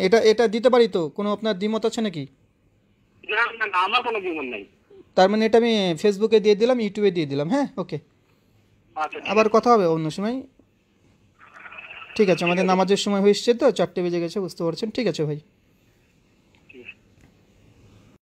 এটা এটা দিতে পারি তো, কোনো আপনার দ্বিমত আছে নাকি? না না না, আমার কোনো জীবন নাই। তার মানে এটা আমি ফেসবুকে দিয়ে দিলাম, ইউটিউবে দিয়ে দিলাম, হ্যাঁ ওকে। আচ্ছা আবার কথা হবে অন্য সময়, ঠিক আছে? আমাদের নামাজের সময় হয়েছে তো, 4টে বেজে গেছে, বুঝতে পারছেন, ঠিক আছে ভাই।